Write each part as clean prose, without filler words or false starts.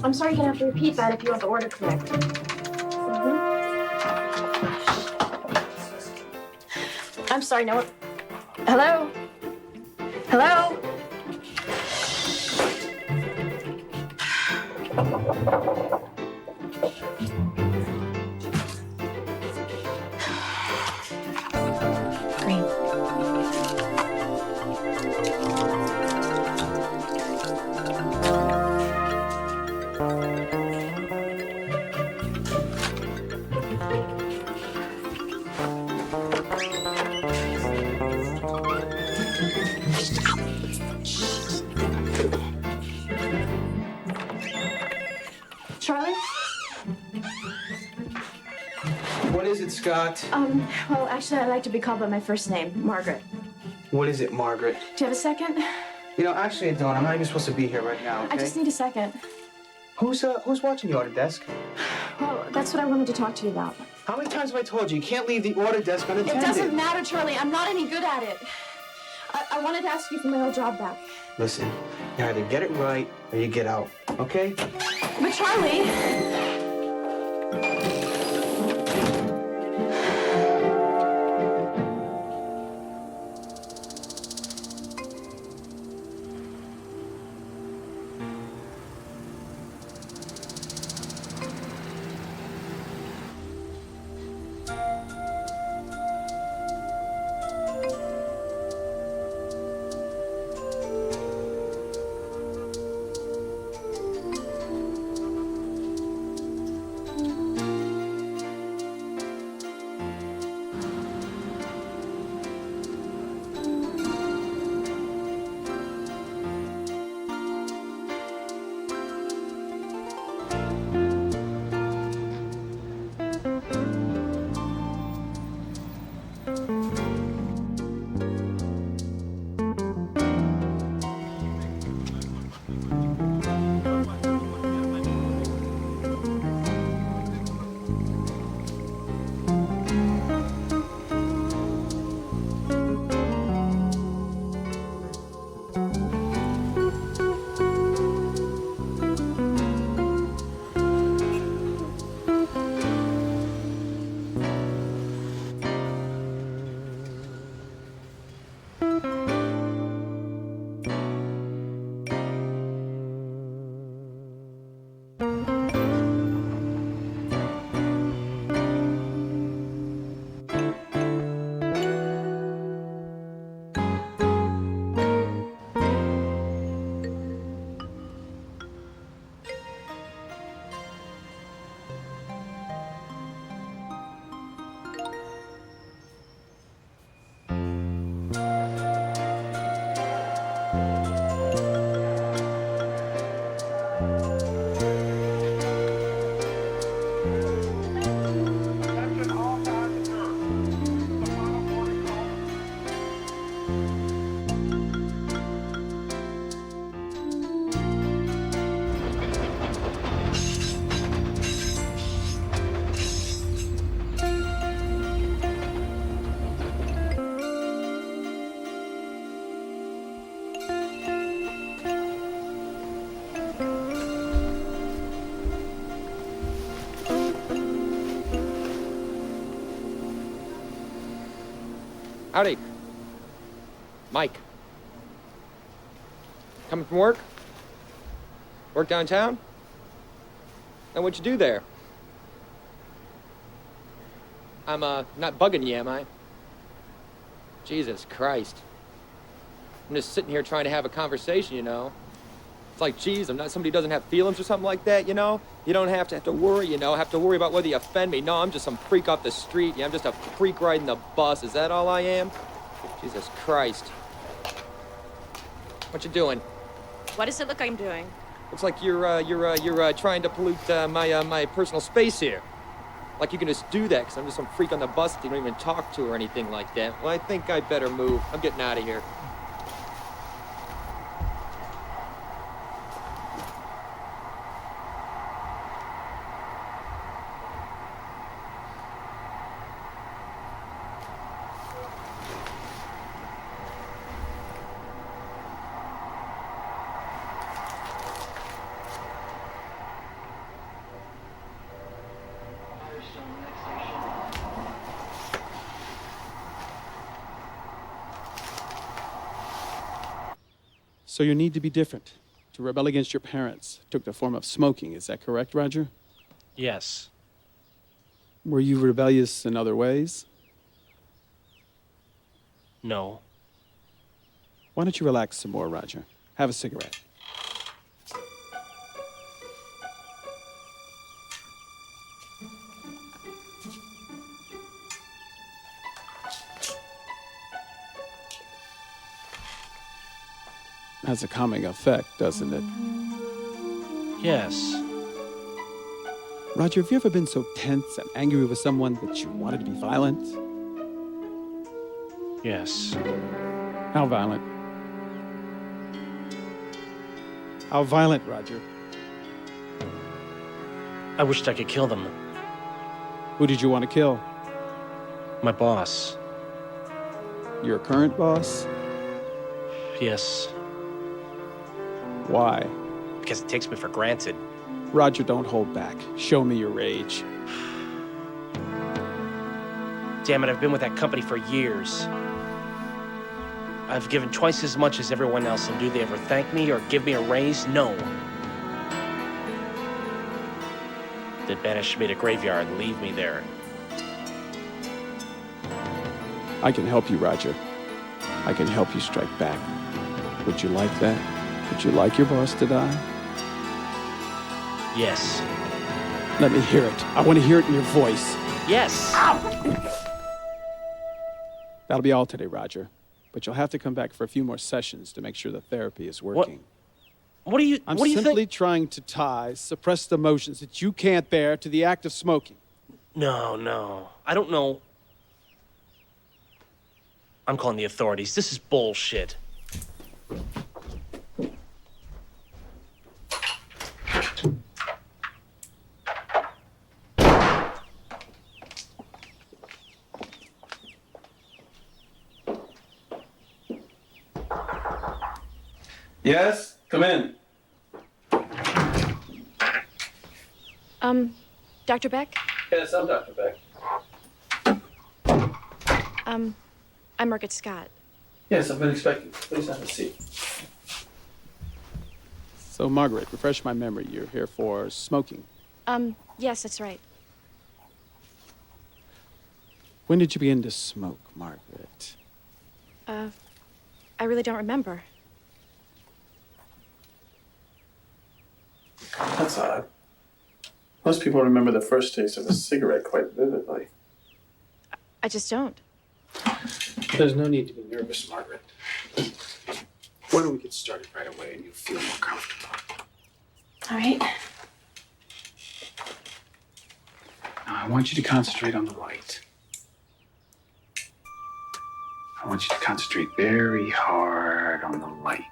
I'm sorry, you're gonna have to repeat that if you want the order correct. I'm sorry, no one. Hello? Hello? Green. Charlie? What is it, Scott? Well, actually, I like to be called by my first name, Margaret. What is it, Margaret? Do you have a second? You know, actually, I don't. I'm not even supposed to be here right now, okay? I just need a second. Who's watching the order desk? Well, that's what I wanted to talk to you about. How many times have I told you you can't leave the order desk unattended? It doesn't matter, Charlie. I'm not any good at it. I wanted to ask you for my old job back. Listen, you either get it right or you get out, okay? But Charlie... Howdy. Mike. Coming from work? Work downtown? And what'd you do there? I'm, not bugging you, am I? Jesus Christ. I'm just sitting here trying to have a conversation, you know? It's like, geez, I'm not somebody who doesn't have feelings or something like that, you know? You don't have to worry, you know, have to worry about whether you offend me. No, I'm just some freak off the street. Yeah, I'm just a freak riding the bus. Is that all I am? Jesus Christ. What you doing? What does it look like I'm doing? Looks like you're trying to pollute my personal space here. Like you can just do that because I'm just some freak on the bus that you don't even talk to or anything like that. Well, I think I better move. I'm getting out of here. So your need to be different, to rebel against your parents, took the form of smoking. Is that correct, Roger? Yes. Were you rebellious in other ways? No. Why don't you relax some more, Roger? Have a cigarette. Has a calming effect, doesn't it? Yes. Roger, have you ever been so tense and angry with someone that you wanted to be violent? Yes. How violent? How violent, Roger? I wished I could kill them. Who did you want to kill? My boss. Your current boss? Yes. Why? Because it takes me for granted. Roger, don't hold back. Show me your rage. Damn it, I've been with that company for years. I've given twice as much as everyone else, and do they ever thank me or give me a raise? No. They banish me to graveyard and leave me there. I can help you, Roger. I can help you strike back. Would you like that? Would you like your boss to die? Yes. Let me hear it. I want to hear it in your voice. Yes! That'll be all today, Roger. But you'll have to come back for a few more sessions to make sure the therapy is working. What do you I'm think? simply trying to tie suppressed emotions that you can't bear to the act of smoking. No. I don't know. I'm calling the authorities. This is bullshit. Yes? Come in. Dr. Beck? Yes, I'm Dr. Beck. I'm Margaret Scott. Yes, I've been expecting you. Please have a seat. So, Margaret, refresh my memory. You're here for smoking. Yes, that's right. When did you begin to smoke, Margaret? I really don't remember. That's odd. Most people remember the first taste of a cigarette quite vividly. I just don't. There's no need to be nervous, Margaret. Why don't we get started right away and you'll feel more comfortable? All right. Now, I want you to concentrate on the light. I want you to concentrate very hard on the light.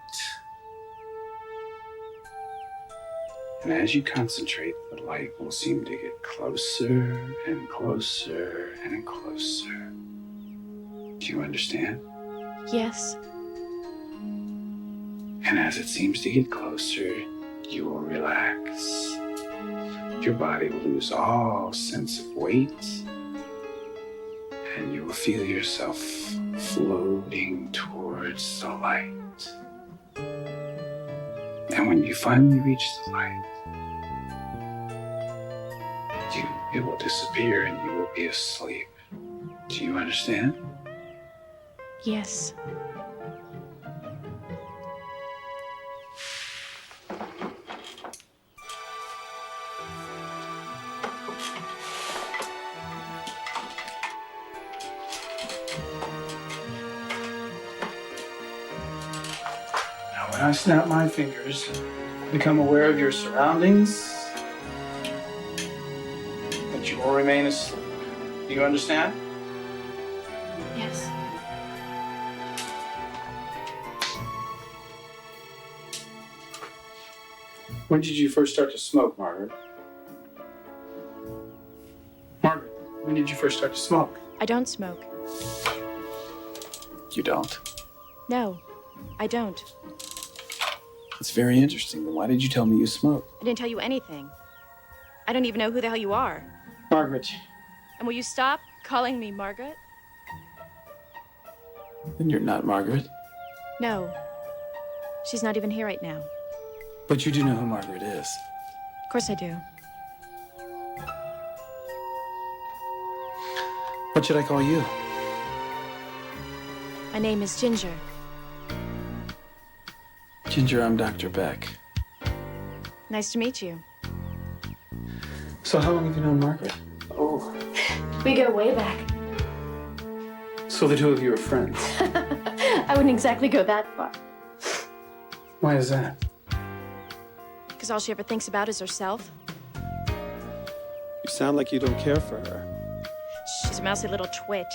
And as you concentrate, the light will seem to get closer and closer and closer. Do you understand? Yes. And as it seems to get closer, you will relax. Your body will lose all sense of weight. And you will feel yourself floating towards the light. And when you finally reach the light, it will disappear and you will be asleep. Do you understand? Yes. Now when I snap my fingers, Become aware of your surroundings, but you will remain asleep. Do you understand? Yes. When did you first start to smoke, Margaret? Margaret, when did you first start to smoke? I don't smoke. You don't. No, I don't. That's very interesting. Then why did you tell me you smoke? I didn't tell you anything. I don't even know who the hell you are. Margaret, And will you stop calling me Margaret? then you're not Margaret. No. She's not even here right now. But you do know who Margaret is. Of course I do. What should I call you? My name is Ginger. Ginger, I'm Dr. Beck. Nice to meet you. So how long have you known Margaret? Oh, we go way back. So the two of you are friends. I wouldn't exactly go that far. Why is that? Because all she ever thinks about is herself. You sound like you don't care for her. She's a mousy little twit.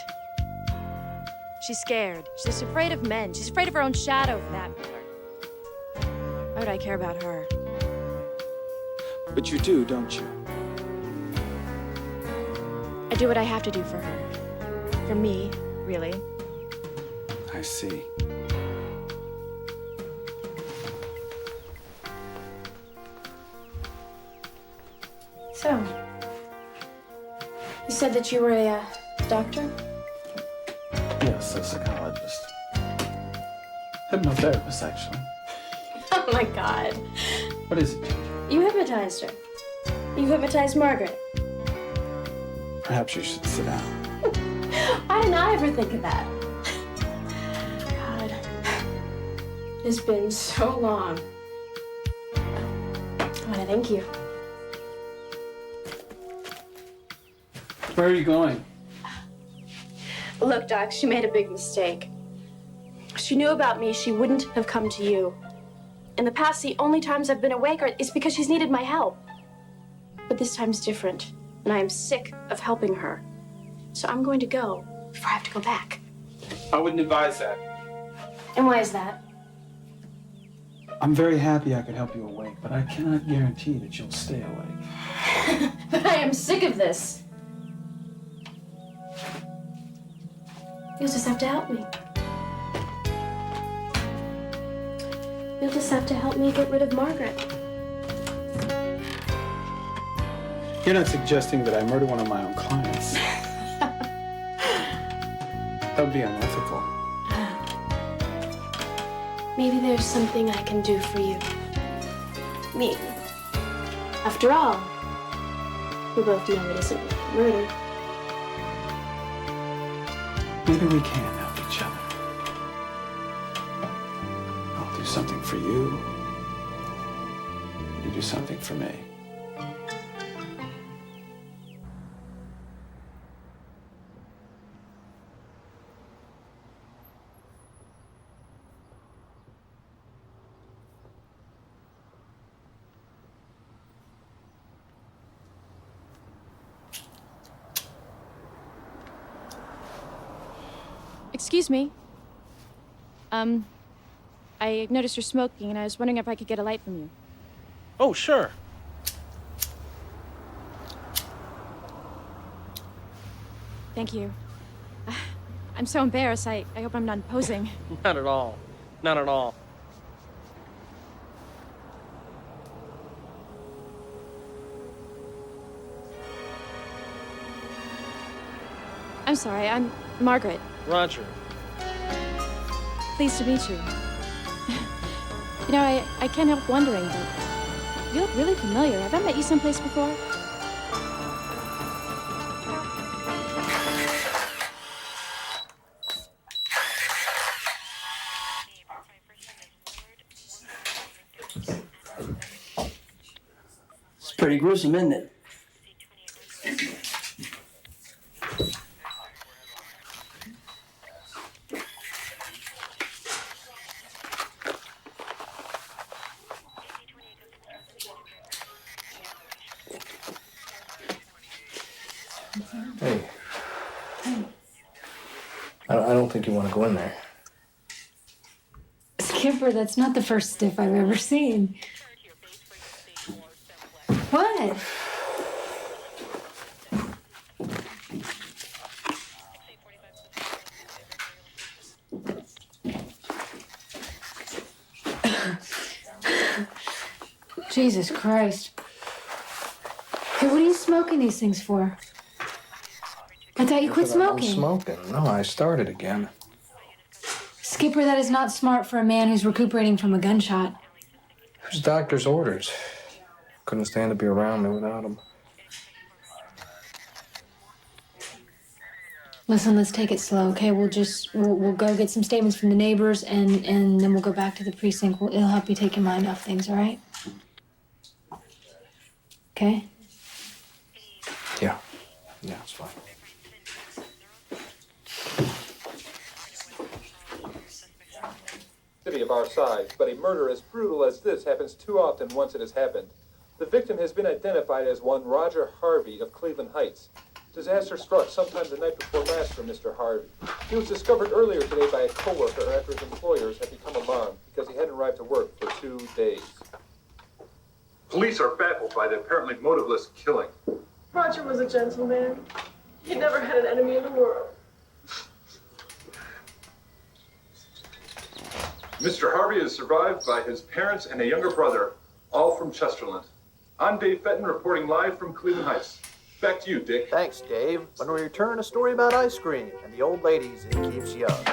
She's scared. She's afraid of men. She's afraid of her own shadow, for that matter. Why would I care about her? But you do, don't you? I do what I have to do for her. For me, really. I see. So, you said that you were a doctor? Yes, a psychologist. Hypnotherapist, actually. Oh my God. What is it? You hypnotized her. You hypnotized Margaret. Perhaps you should sit down. Why didn't I ever think of that? God. It's been so long. I want to thank you. Where are you going? Look, Doc, she made a big mistake. She knew about me, she wouldn't have come to you. In the past, the only times I've been awake is because she's needed my help. But this time's different, and I am sick of helping her. So I'm going to go before I have to go back. I wouldn't advise that. And why is that? I'm very happy I could help you awake, but I cannot guarantee that you'll stay awake. But I am sick of this. You'll just have to help me. You'll just have to help me get rid of Margaret. You're not suggesting that I murder one of my own clients. That would be unethical. Maybe there's something I can do for you. Me. After all, we both know it isn't murder. Maybe we can help each other. I'll do something for you. You do something for me. Excuse me. I noticed you're smoking, and I was wondering if I could get a light from you. Oh, sure. Thank you. I'm so embarrassed. I hope I'm not imposing. Not at all. Not at all. I'm sorry, I'm Margaret. Roger. Pleased to meet you. You know, I can't help wondering, but you look really familiar. Have I met you someplace before? It's pretty gruesome, isn't it? I don't think you want to go in there. Skipper, that's not the first stiff I've ever seen. What? Jesus Christ. Hey, what are you smoking these things for? I thought you quit smoking. I'm smoking. No, I started again. Skipper, that is not smart for a man who's recuperating from a gunshot. It was doctor's orders. Couldn't stand to be around me without them. Listen, let's take it slow, okay? We'll go get some statements from the neighbors, and then we'll go back to the precinct. It'll help you take your mind off things, all right? Okay? Yeah. Yeah, it's fine. City of our size, but a murder as brutal as this happens too often once it has happened. The victim has been identified as one Roger Harvey of Cleveland Heights. Disaster struck sometime the night before last for Mr. Harvey. He was discovered earlier today by a coworker after his employers had become alarmed because he hadn't arrived to work for 2 days. Police are baffled by the apparently motiveless killing. Roger was a gentleman. He never had an enemy in the world. Mr. Harvey is survived by his parents and a younger brother, all from Chesterland. I'm Dave Fenton reporting live from Cleveland Heights. Back to you, Dick. Thanks, Dave. When we return, a story about ice cream and the old ladies it keeps young.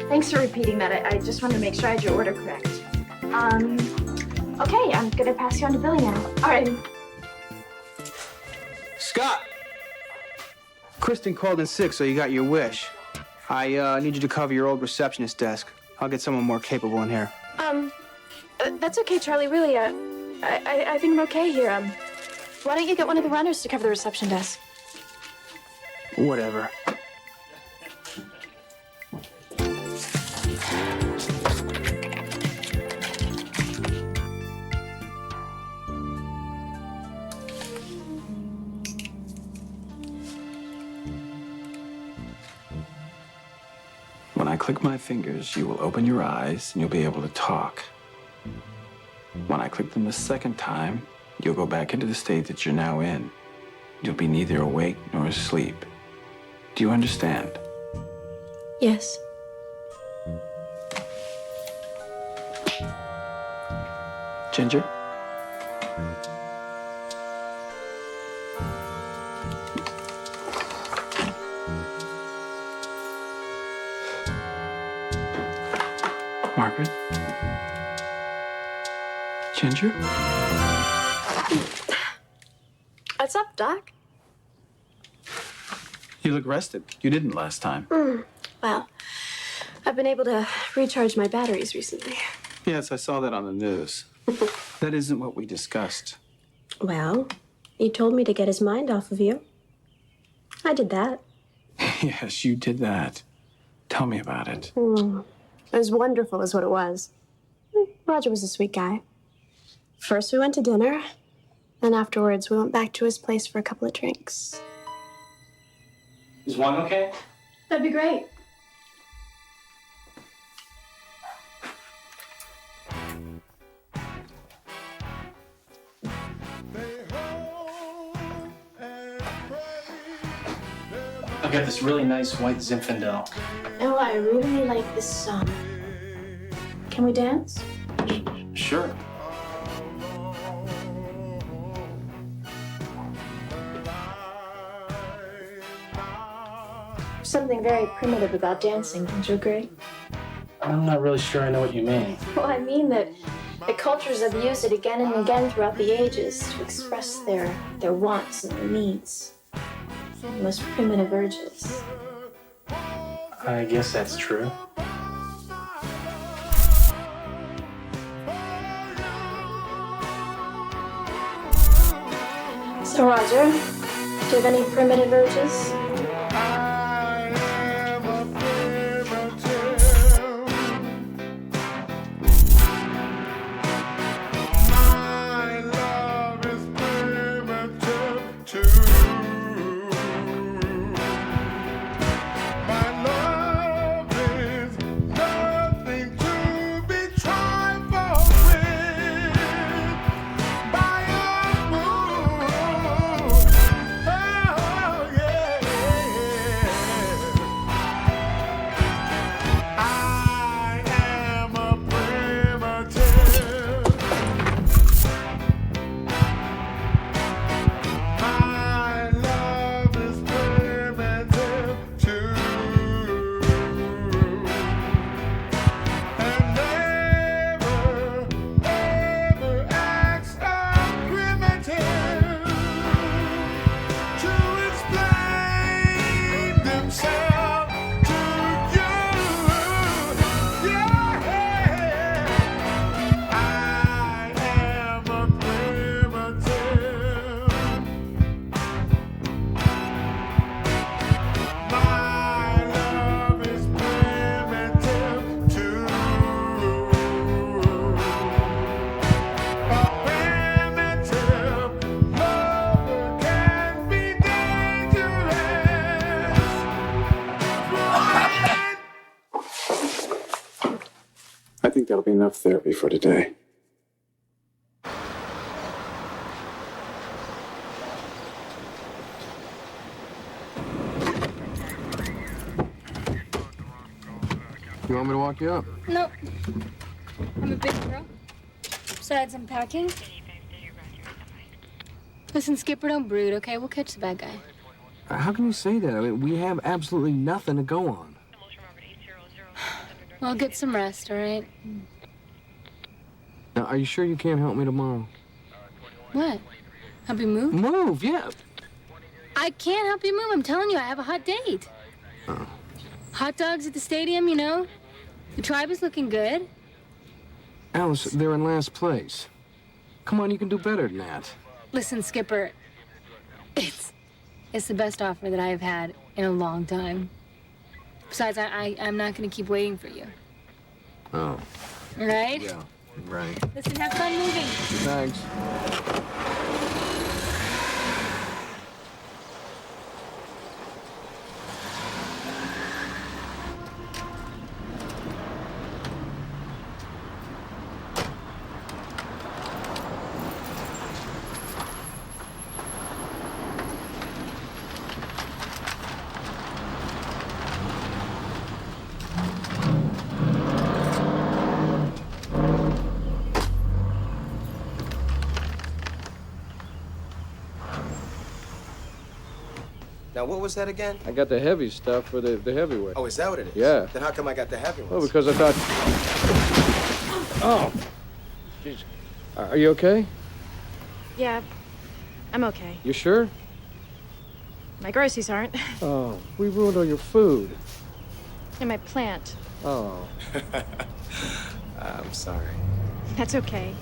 Thanks for repeating that. I just wanted to make sure I had your order correct. Okay, I'm gonna pass you on to Billy now. All right. Scott! Kristen called in sick, so you got your wish. I need you to cover your old receptionist desk. I'll get someone more capable in here. That's okay, Charlie. Really, I think I'm okay here. Why don't you get one of the runners to cover the reception desk? Whatever. When I click my fingers, you will open your eyes and you'll be able to talk. When I click them the second time, you'll go back into the state that you're now in. You'll be neither awake nor asleep. Do you understand? Yes. Ginger? Margaret? Ginger? What's up, Doc? You look rested. You didn't last time. Well, I've been able to recharge my batteries recently. Yes, I saw that on the news. That isn't what we discussed. Well, you told me to get his mind off of you. I did that. Yes, you did that. Tell me about it. It was wonderful, is what it was. Roger was a sweet guy. First, we went to dinner. Then afterwards, we went back to his place for a couple of drinks. Is one okay? That'd be great. I've got this really nice white Zinfandel. Oh, I really like this song. Can we dance? Sure. Something very primitive about dancing, don't you agree? I'm not really sure I know what you mean. Well, I mean that the cultures have used it again and again throughout the ages to express their wants and their needs. The most primitive urges. I guess that's true. So Roger, do you have any primitive urges? I think that'll be enough therapy for today. You want me to walk you up? No. I'm a big girl. Besides, I'm packing. Listen, Skipper, don't brood, okay? We'll catch the bad guy. How can you say that? I mean, we have absolutely nothing to go on. Well, get some rest, all right? Now, are you sure you can't help me tomorrow? What? Help you move? Move, yeah. I can't help you move. I'm telling you, I have a hot date. Oh. Hot dogs at the stadium, you know? The tribe is looking good. Alice, they're in last place. Come on, you can do better than that. Listen, Skipper, it's the best offer that I've had in a long time. Besides, I'm not going to keep waiting for you. Oh. Right? Yeah, right. Listen, have fun moving. Thanks. Now, what was that again? I got the heavy stuff for the heavyweight. Oh, is that what it is? Yeah. Then how come I got the heavy ones? Well, because I thought... Oh! Jeez. Are you okay? Yeah, I'm okay. You sure? My groceries aren't. Oh, we ruined all your food. In my plant. Oh. I'm sorry. That's okay.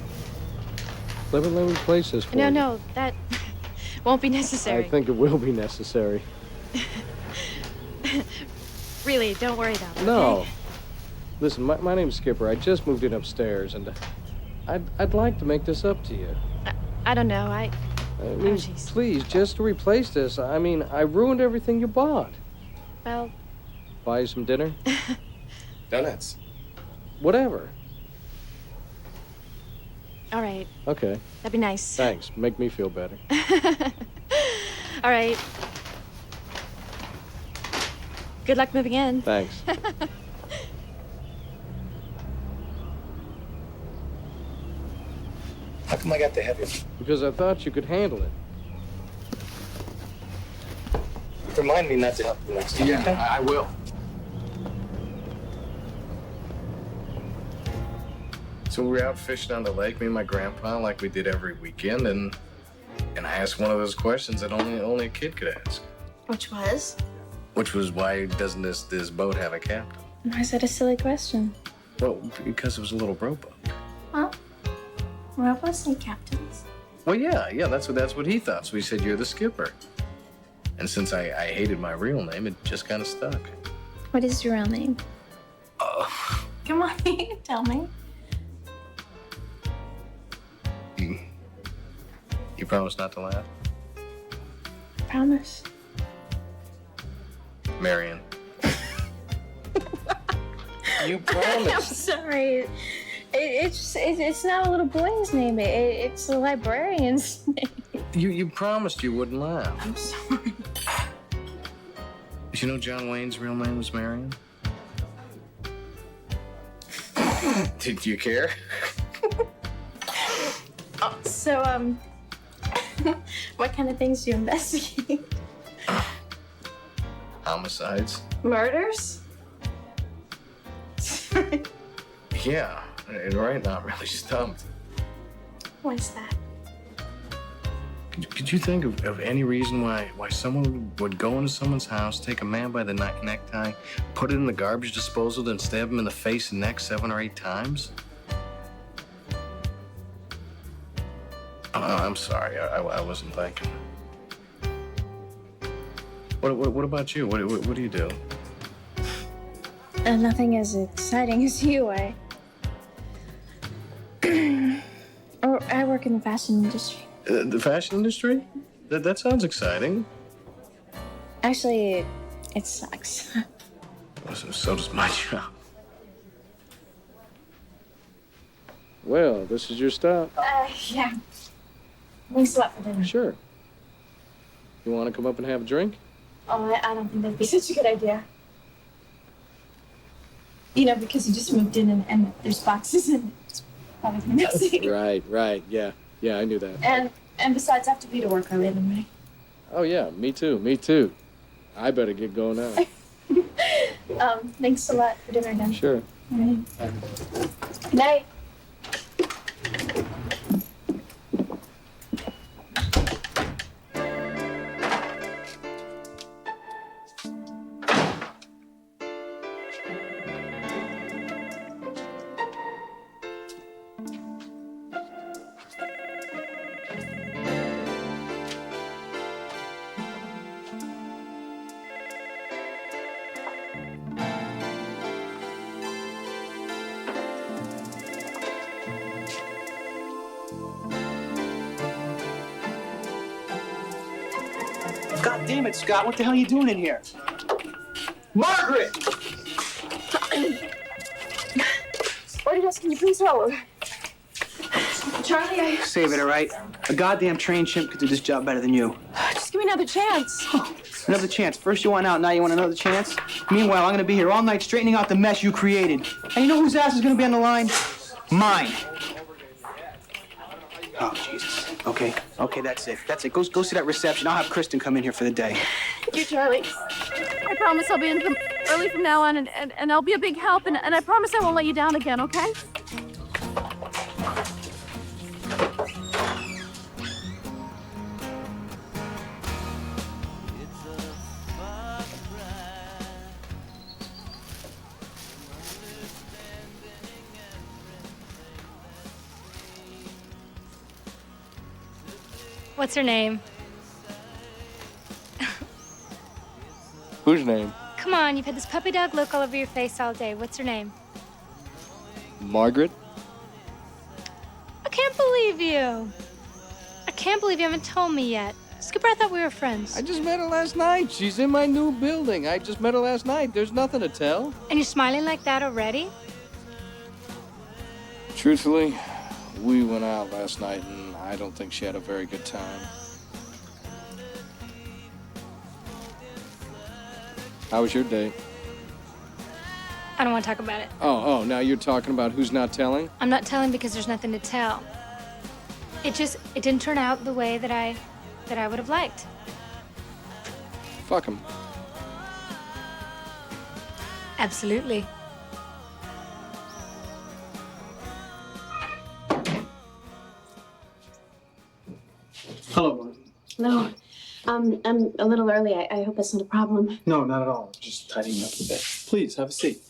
Let me replace this for you. No, that won't be necessary. I think it will be necessary. Really, don't worry about it. No. Okay? Listen, my name's Skipper. I just moved in upstairs, and I'd like to make this up to you. I don't know. I mean, please, just to replace this. I mean, I ruined everything you bought. Well... Buy you some dinner? Donuts. Whatever. All right. Okay. That'd be nice. Thanks. Make me feel better. All right. Good luck moving in. Thanks. How come I got the heavy one? Because I thought you could handle it. Remind me not to help you next time. Yeah, I will. So we were out fishing on the lake, me and my grandpa, like we did every weekend, and I asked one of those questions that only a kid could ask. Which was? Which was, why doesn't this boat have a captain? Why is that a silly question? Well, because it was a little rowboat. Well, rowboats need captains. Well, yeah, that's what he thought. So he said, you're the skipper. And since I hated my real name, it just kind of stuck. What is your real name? Come on, you can tell me. You promise not to laugh? Promise. Marion. You I'm promised. sorry. It's not a little boy's name. It's a librarian's name. You promised you wouldn't laugh. I'm sorry. Did you know John Wayne's real name was Marion? Did you care? So, what kind of things do you investigate? Homicides? Murders? Yeah, and right now I'm really stumped. What's that? Could you think of any reason why someone would go into someone's house, take a man by the necktie, put it in the garbage disposal, then stab him in the face and neck 7 or 8 times? I'm sorry, I wasn't thinking. What about you? What do you do? Nothing as exciting as you. I work in the fashion industry. The fashion industry? That sounds exciting. Actually, it sucks. So does my job. Well, this is your stop. Yeah. Thanks a lot for dinner. Sure. You want to come up and have a drink? Oh, I don't think that'd be such a good idea. You know, because you just moved in and there's boxes and it's probably messy. Right. Yeah, I knew that. And besides, I have to be to work early in the morning. Oh, yeah, me too. I better get going now. Thanks a lot for dinner, then. Sure. All right. Good night. God damn it, Scott. What the hell are you doing in here? Margaret! Orders, can you please hold? Charlie, Save it, all right? A goddamn trained chimp could do this job better than you. just give me another chance. Another chance. First you want out, now you want another chance? Meanwhile, I'm gonna be here all night straightening out the mess you created. And you know whose ass is gonna be on the line? Mine. Oh, Jesus. Okay, that's it. Go see that reception. I'll have Kristen come in here for the day. Thank you, Charlie. I promise I'll be in early from now on, and I'll be a big help, and I promise I won't let you down again, okay? What's her name? Whose name? Come on, you've had this puppy dog look all over your face all day. What's her name? Margaret? I can't believe you. I can't believe you haven't told me yet. Skipper, I thought we were friends. I just met her last night. She's in my new building. I just met her last night. There's nothing to tell. And you're smiling like that already? Truthfully, we went out last night, and I don't think she had a very good time. How was your date? I don't want to talk about it. Oh, now you're talking about who's not telling? I'm not telling because there's nothing to tell. It didn't turn out the way that I would have liked. Fuck him. Absolutely. Hello, Martin. No, I'm a little early. I hope that's not a problem. No, not at all. Just tidying up a bit. Please, have a seat.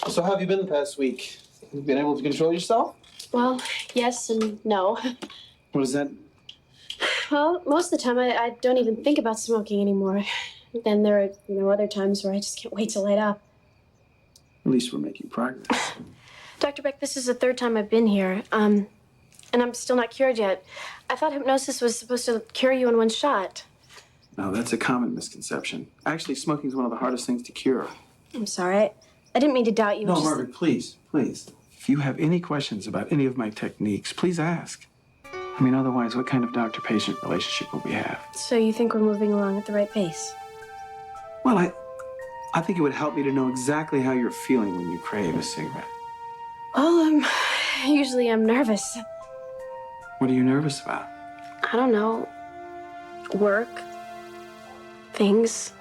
So how have you been the past week? You been able to control yourself? Well, yes and no. What is that? Well, most of the time I don't even think about smoking anymore. Then there are, other times where I just can't wait to light up. At least we're making progress. Dr. Beck, this is the third time I've been here, and I'm still not cured yet. I thought hypnosis was supposed to cure you in one shot. No, that's a common misconception. Actually, smoking is one of the hardest things to cure. I'm sorry. I didn't mean to doubt you. No, just... Margaret, please. If you have any questions about any of my techniques, please ask. I mean, otherwise, what kind of doctor-patient relationship will we have? So you think we're moving along at the right pace? Well, I think it would help me to know exactly how you're feeling when you crave a cigarette. Well, usually I'm nervous. What are you nervous about? I don't know. Work. Things.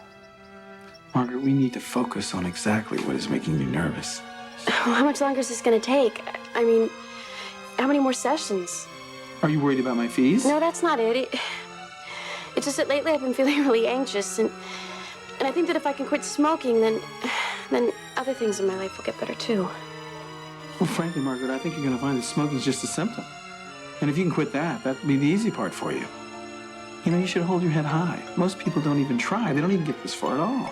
Margaret, we need to focus on exactly what is making you nervous. How much longer is this going to take? I mean, how many more sessions? Are you worried about my fees? No, that's not it. It's just that lately I've been feeling really anxious, and I think that if I can quit smoking, then other things in my life will get better too. Well, frankly, Margaret, I think you're going to find that smoking is just a symptom. And if you can quit that, that'll be the easy part for you. You should hold your head high. Most people don't even try. They don't even get this far at all.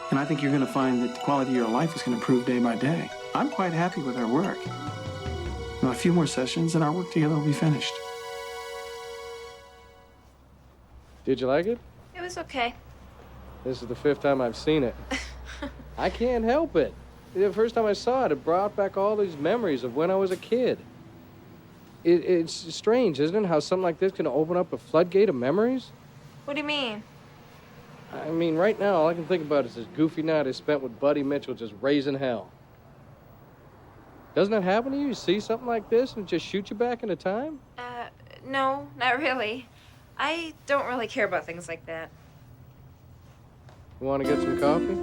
And I think you're going to find that the quality of your life is going to improve day by day. I'm quite happy with our work. A few more sessions and our work together will be finished. Did you like it? It was okay. This is the 5th time I've seen it. I can't help it. The first time I saw it, it brought back all these memories of when I was a kid. It's strange, isn't it, how something like this can open up a floodgate of memories? What do you mean? I mean, right now, all I can think about is this goofy night I spent with Buddy Mitchell just raising hell. Doesn't that happen to you? You see something like this and it just shoot you back into time? No, not really. I don't really care about things like that. You want to get some coffee?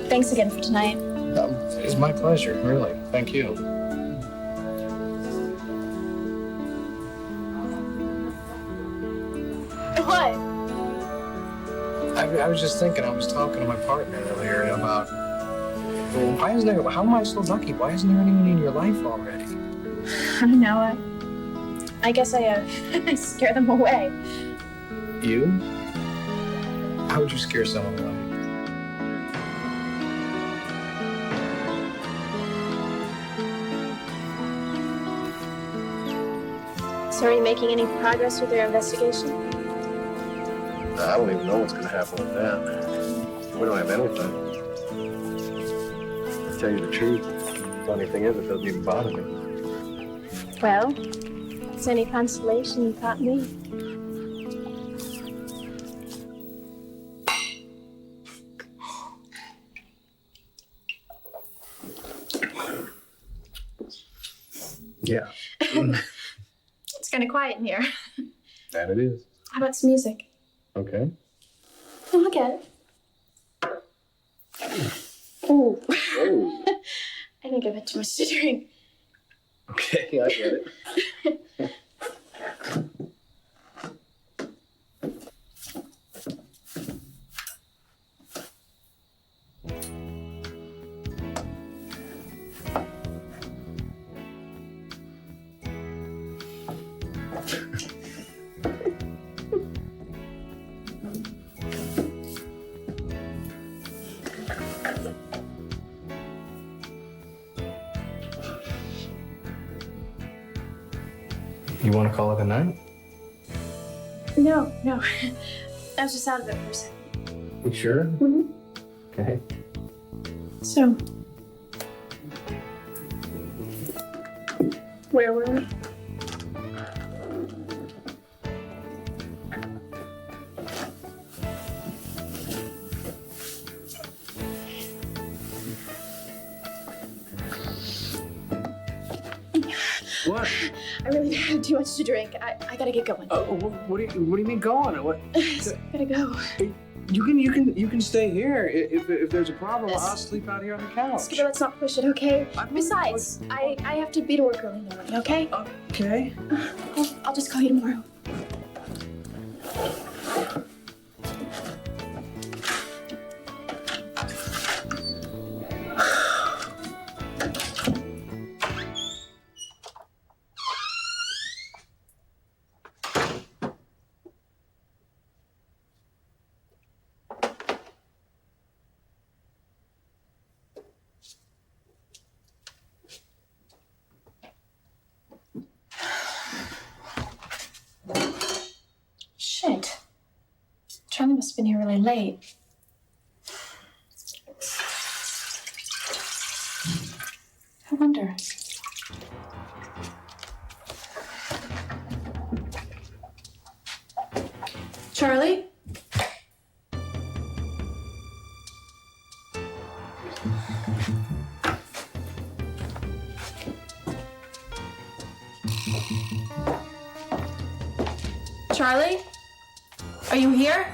Thanks again for tonight. It's my pleasure, really. Thank you. What? I was just thinking, I was talking to my partner earlier about, well, how am I so lucky? Why isn't there anyone in your life already? I don't know. I guess I scare them away. You? How would you scare someone away? So are you making any progress with your investigation? I don't even know what's going to happen with that. We don't have anything. To tell you the truth, the funny thing is, it doesn't even bother me. Well, if it's any consolation, you caught me. Yeah. It's kind of quiet in here. That it is. How about some music? Okay. Oh, look at it. Ooh. Oh. I think I've had too much to drink. Okay, I get it. You want to call it a night? No. I was just out of it for a second. You sure? Mm-hmm. Okay. So, where were we? What? I really had too much to drink. I gotta get going. What do you mean going? What? Gotta go. You can stay here. If there's a problem, I'll sleep out here on the couch. Skipper, let's not push it, okay? Besides, I have to be to work early in the morning, okay? Okay. I'll just call you tomorrow. Shit. Charlie must have been here really late. I wonder. Charlie? Charlie? Are you here?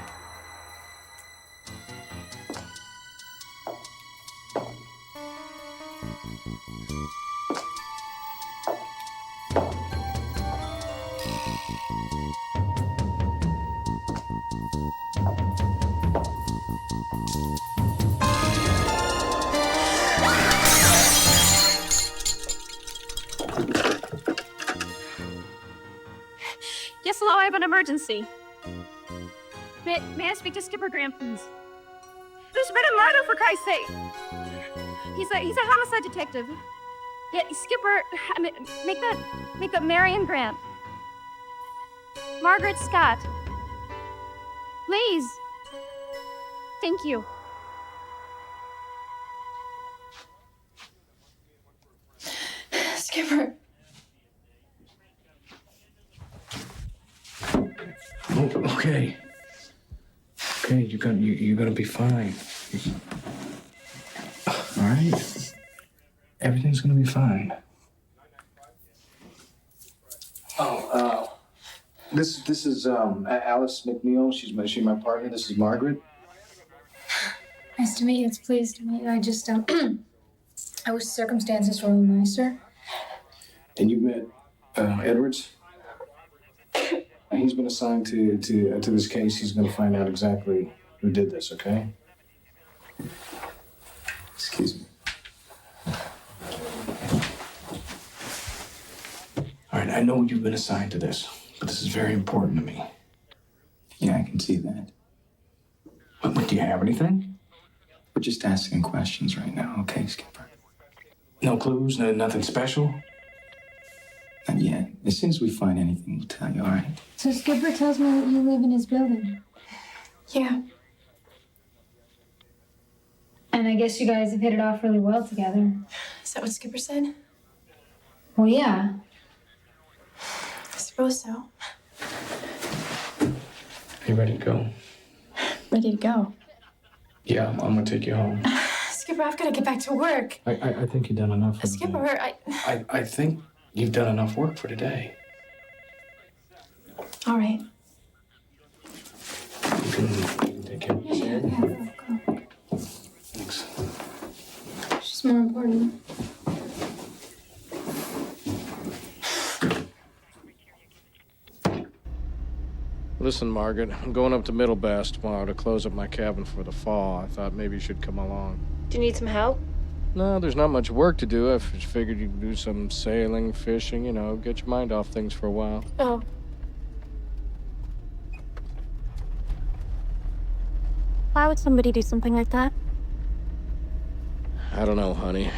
Yes, hello, I have an emergency. May I speak to Skipper Graham, please? There's been a murder, for Christ's sake. He's a homicide detective. Yeah, Skipper, make that Marion Grant. Margaret Scott. Please. Thank you. Skipper. Okay. Okay, you're gonna be fine. All right. Everything's gonna be fine. This is Alice McNeil. She's my partner. This is Margaret. Nice to meet you. It's pleased to meet you. I just, I wish circumstances were a little nicer. And you met Edwards. And he's been assigned to this case. He's going to find out exactly who did this. Okay. Excuse me. All right. I know you've been assigned to this, but this is very important to me. Yeah, I can see that. But do you have anything? We're just asking questions right now, okay, Skipper? No clues? Nothing special? Not yet. As soon as we find anything, we'll tell you, all right? So Skipper tells me that you live in his building. Yeah. And I guess you guys have hit it off really well together. Is that what Skipper said? Well, yeah. I suppose so. You ready to go? Ready to go. Yeah, I'm gonna take you home. Skipper, I've got to get back to work. I think you've done enough. Skipper, I think you've done enough work for today. All right. You can take care of this here. Go. Thanks. She's more important. Listen, Margaret, I'm going up to Middle Bass tomorrow to close up my cabin for the fall. I thought maybe you should come along. Do you need some help? No, there's not much work to do. I just figured you could do some sailing, fishing, get your mind off things for a while. Oh. Why would somebody do something like that? I don't know, honey.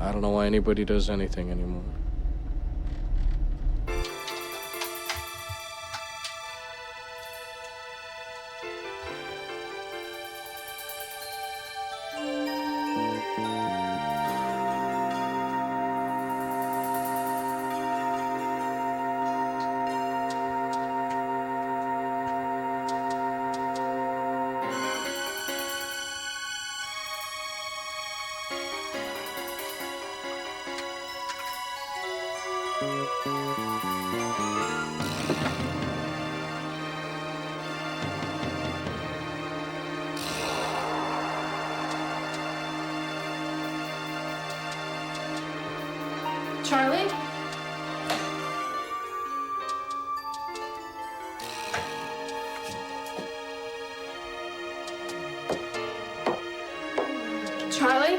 I don't know why anybody does anything anymore. Charlie? Charlie?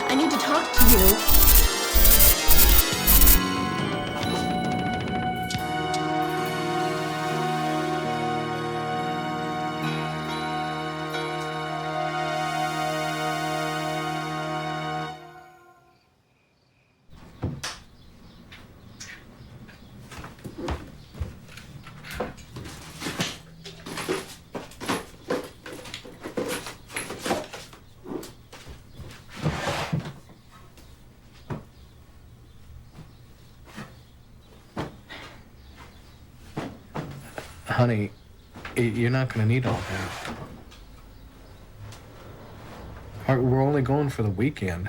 I need to talk to you. Honey, you're not gonna need all that. We're only going for the weekend.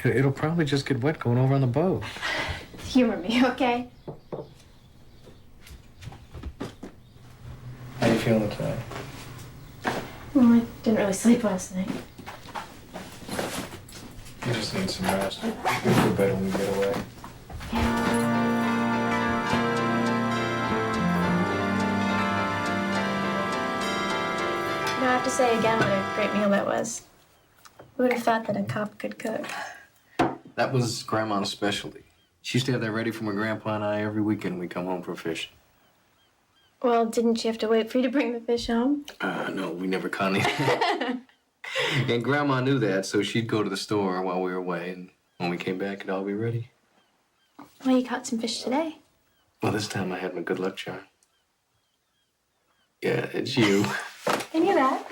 It'll probably just get wet going over on the boat. Humor me, okay? How you feeling tonight? Well, I didn't really sleep last night. You just need some rest. You'll feel better when you get away. I have to say again what a great meal that was. Who would have thought that a cop could cook? That was Grandma's specialty. She used to have that ready for my grandpa and I every weekend we come home from fishing. Well, didn't she have to wait for you to bring the fish home? No, we never caught any. And Grandma knew that, so she'd go to the store while we were away, and when we came back, it'd all be ready. Well, you caught some fish today. Well, this time I had my good luck charm. Yeah, it's you. I knew that.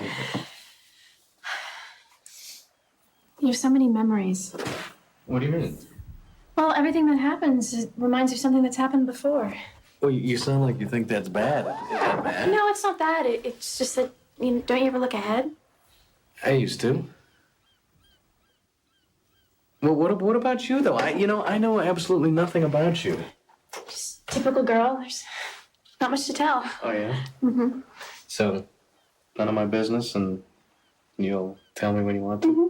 You have so many memories. What do you mean? Well, everything that happens reminds you of something that's happened before. Well, you sound like you think that's bad. Is that bad? No, it's not that. It's just that, don't you ever look ahead? I used to. Well, what about you, though? I know absolutely nothing about you. Just typical girl. There's not much to tell. Oh, yeah? Mm-hmm. So, none of my business, and you'll tell me when you want to? Mm-hmm.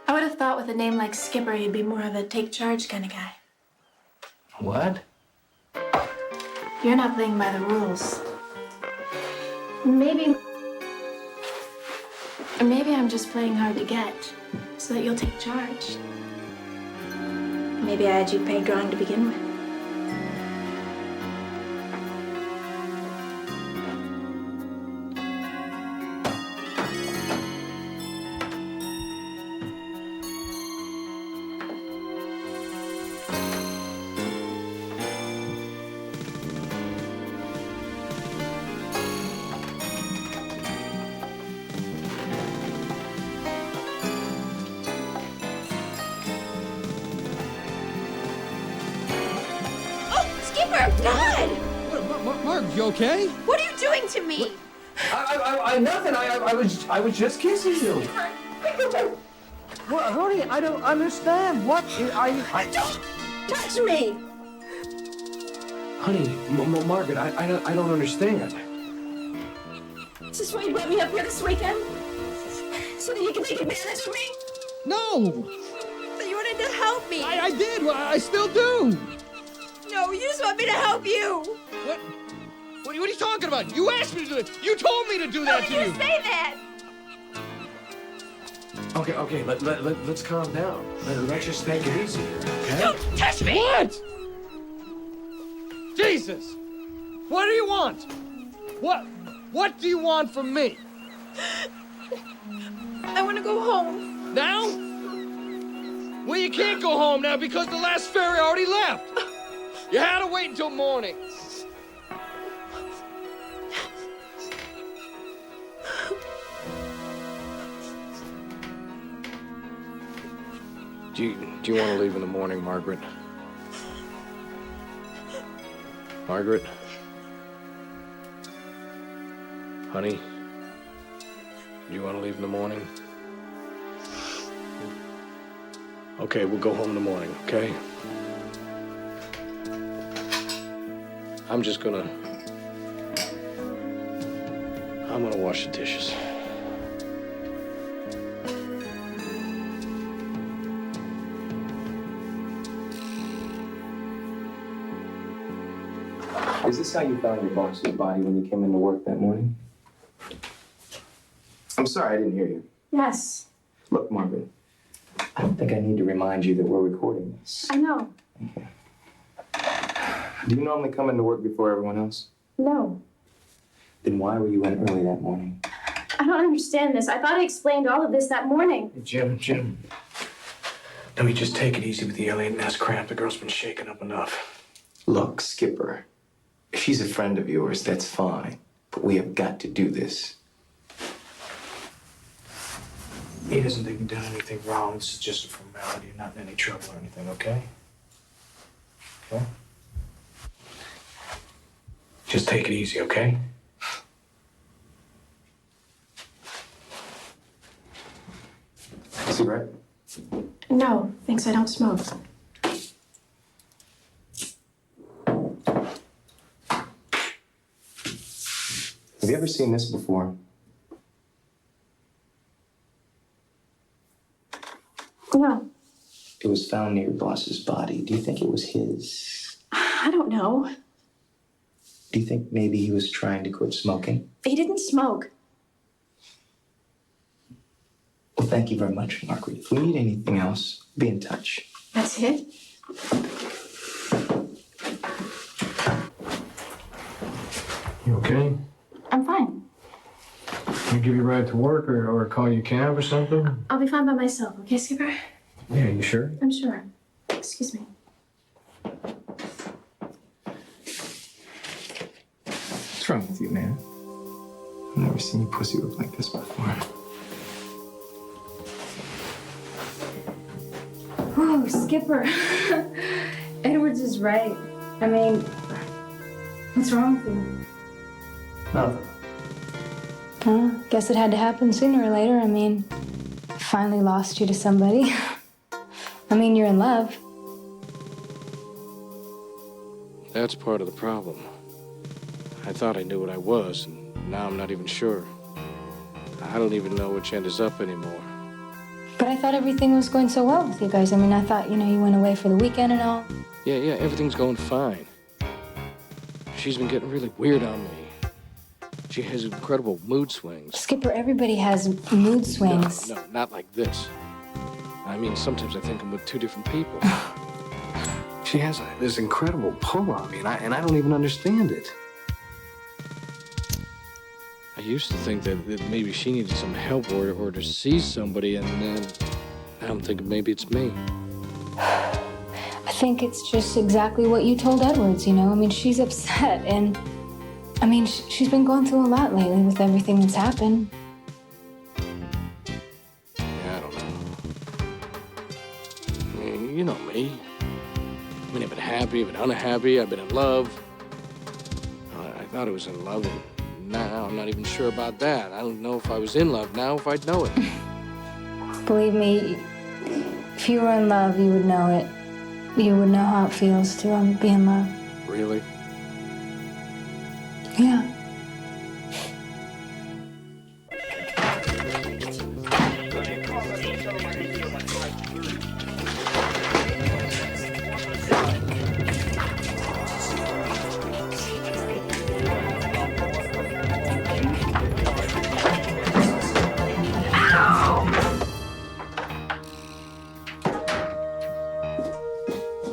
I would have thought with a name like Skipper, you'd be more of a take charge kind of guy. What? You're not playing by the rules. Maybe I'm just playing hard to get, so that you'll take charge. Maybe I had you pegged wrong to begin with. God! Mark, you okay? What are you doing to me? Nothing. I was just kissing you. Well, honey, I don't understand. What? Don't touch me! Honey, Margaret, I don't understand. Is this why you brought me up here this weekend? So that you can take advantage of me? No! So you wanted to help me? I did. Well, I still do. No, you just want me to help you. What are you talking about? You asked me to do it. You told me to do that to you. You say that. Okay, let's calm down. Let's just take it easy here, okay? Don't touch me! What? Jesus! What do you want? What do you want from me? I want to go home. Now? Well, you can't go home now because the last ferry already left. You had to wait until morning. Do you want to leave in the morning, Margaret? Margaret? Honey? Do you want to leave in the morning? Okay, we'll go home in the morning, okay? I'm gonna wash the dishes. Is this how you found your boss's body when you came into work that morning? I'm sorry, I didn't hear you. Yes, Look, Margaret, I don't think I need to remind you that we're recording this. I know. Do you normally come into work before everyone else? No. Then why were you in early that morning? I don't understand this. I thought I explained all of this that morning. Jim. No, you just take it easy with the alien nest cramp. The girl's been shaken up enough. Look, Skipper, if she's a friend of yours, that's fine. But we have got to do this. He doesn't think you've done anything wrong. This is just a formality. You're not in any trouble or anything, okay? Okay? Just take it easy, okay? Cigarette? No, thanks, I don't smoke. Have you ever seen this before? No, It was found near your boss's body. Do you think it was his? I don't know. Do you think maybe he was trying to quit smoking? He didn't smoke. Well, thank you very much, Margaret. If we need anything else, be in touch. That's it? You okay? I'm fine. Can I give you a ride to work or call you a cab or something? I'll be fine by myself, okay, Skipper? Yeah, you sure? I'm sure. Excuse me. What's wrong with you, man? I've never seen you pussy look like this before. Oh, Skipper. Edwards is right. I mean, what's wrong with you? Nothing. Guess it had to happen sooner or later. I mean, I finally lost you to somebody. I mean, you're in love. That's part of the problem. I thought I knew what I was, and now I'm not even sure. I don't even know which end is up anymore. But I thought everything was going so well with you guys. I mean, I thought, you went away for the weekend and all. Yeah, everything's going fine. She's been getting really weird on me. She has incredible mood swings. Skipper, everybody has mood swings. No, not like this. I mean, sometimes I think I'm with two different people. She has this incredible pull on me, and I don't even understand it. I used to think that maybe she needed some help or to see somebody, and then now I'm thinking maybe it's me. I think it's just exactly what you told Edwards, I mean, she's upset, and I mean, she's been going through a lot lately with everything that's happened. Yeah, I don't know. I mean, you know me. I mean, I've been happy, I've been unhappy, I've been in love. I thought I was in love, and now I'm not even sure about that. I don't know if I was in love now, if I'd know it. Believe me, If you were in love, you would know it. You would know how it feels to be in love. Really? Yeah.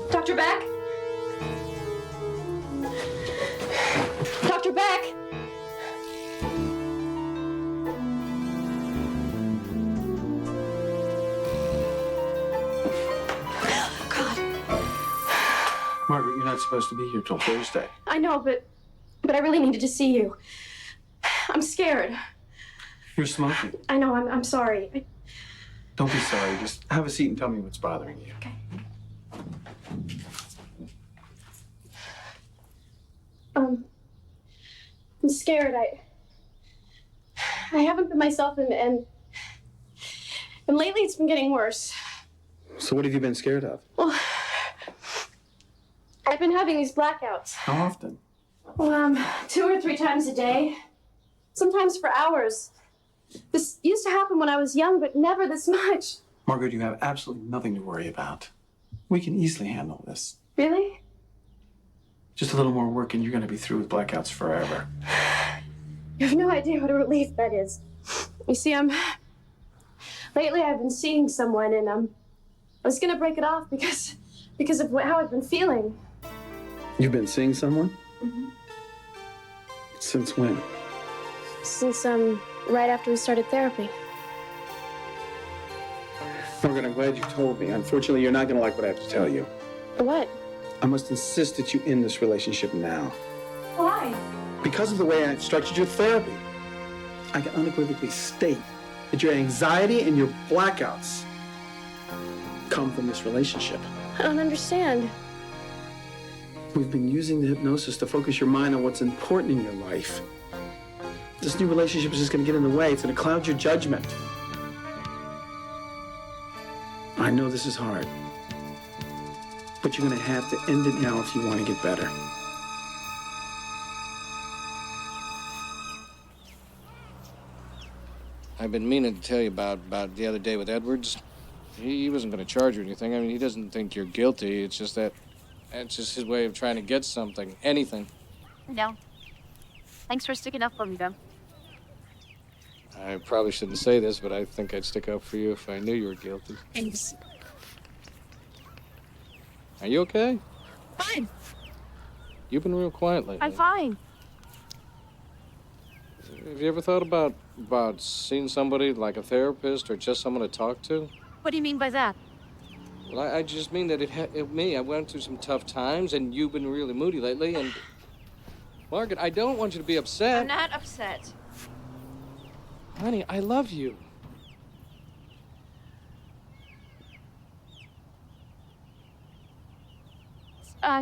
Dr. Beck? Dr. Beck? Margaret, you're not supposed to be here till Thursday. I know, but I really needed to see you. I'm scared. You're smoking. I know, I'm sorry. Don't be sorry. Just have a seat and tell me what's bothering you. Okay. I'm scared. I haven't been myself, and lately it's been getting worse. So what have you been scared of? Well, I've been having these blackouts. How often? Well, 2 or 3 times a day. Sometimes for hours. This used to happen when I was young, but never this much. Margaret, you have absolutely nothing to worry about. We can easily handle this. Really? Just a little more work and you're going to be through with blackouts forever. You have no idea what a relief that is. You see, lately I've been seeing someone, and I was gonna break it off because of how I've been feeling. You've been seeing someone? Mm-hmm. Since when? Since right after we started therapy. Margaret, I'm glad you told me. Unfortunately, you're not going to like what I have to tell you. What? I must insist that you end this relationship now. Why? Because of the way I instructed your therapy. I can unequivocally state that your anxiety and your blackouts come from this relationship. I don't understand. We've been using the hypnosis to focus your mind on what's important in your life. This new relationship is just going to get in the way. It's going to cloud your judgment. I know this is hard, but you're going to have to end it now if you want to get better. I've been meaning to tell you about the other day with Edwards. He wasn't going to charge you or anything. I mean, he doesn't think you're guilty. It's just his way of trying to get something, anything. No. Thanks for sticking up for me, though. I probably shouldn't say this, but I think I'd stick up for you if I knew you were guilty. Thanks. Are you okay? Fine. You've been real quiet lately. I'm fine. Have you ever thought about seeing somebody like a therapist or just someone to talk to? What do you mean by that? Well, I just mean that I went through some tough times, and you've been really moody lately, and... Margaret, I don't want you to be upset. I'm not upset. Honey, I love you.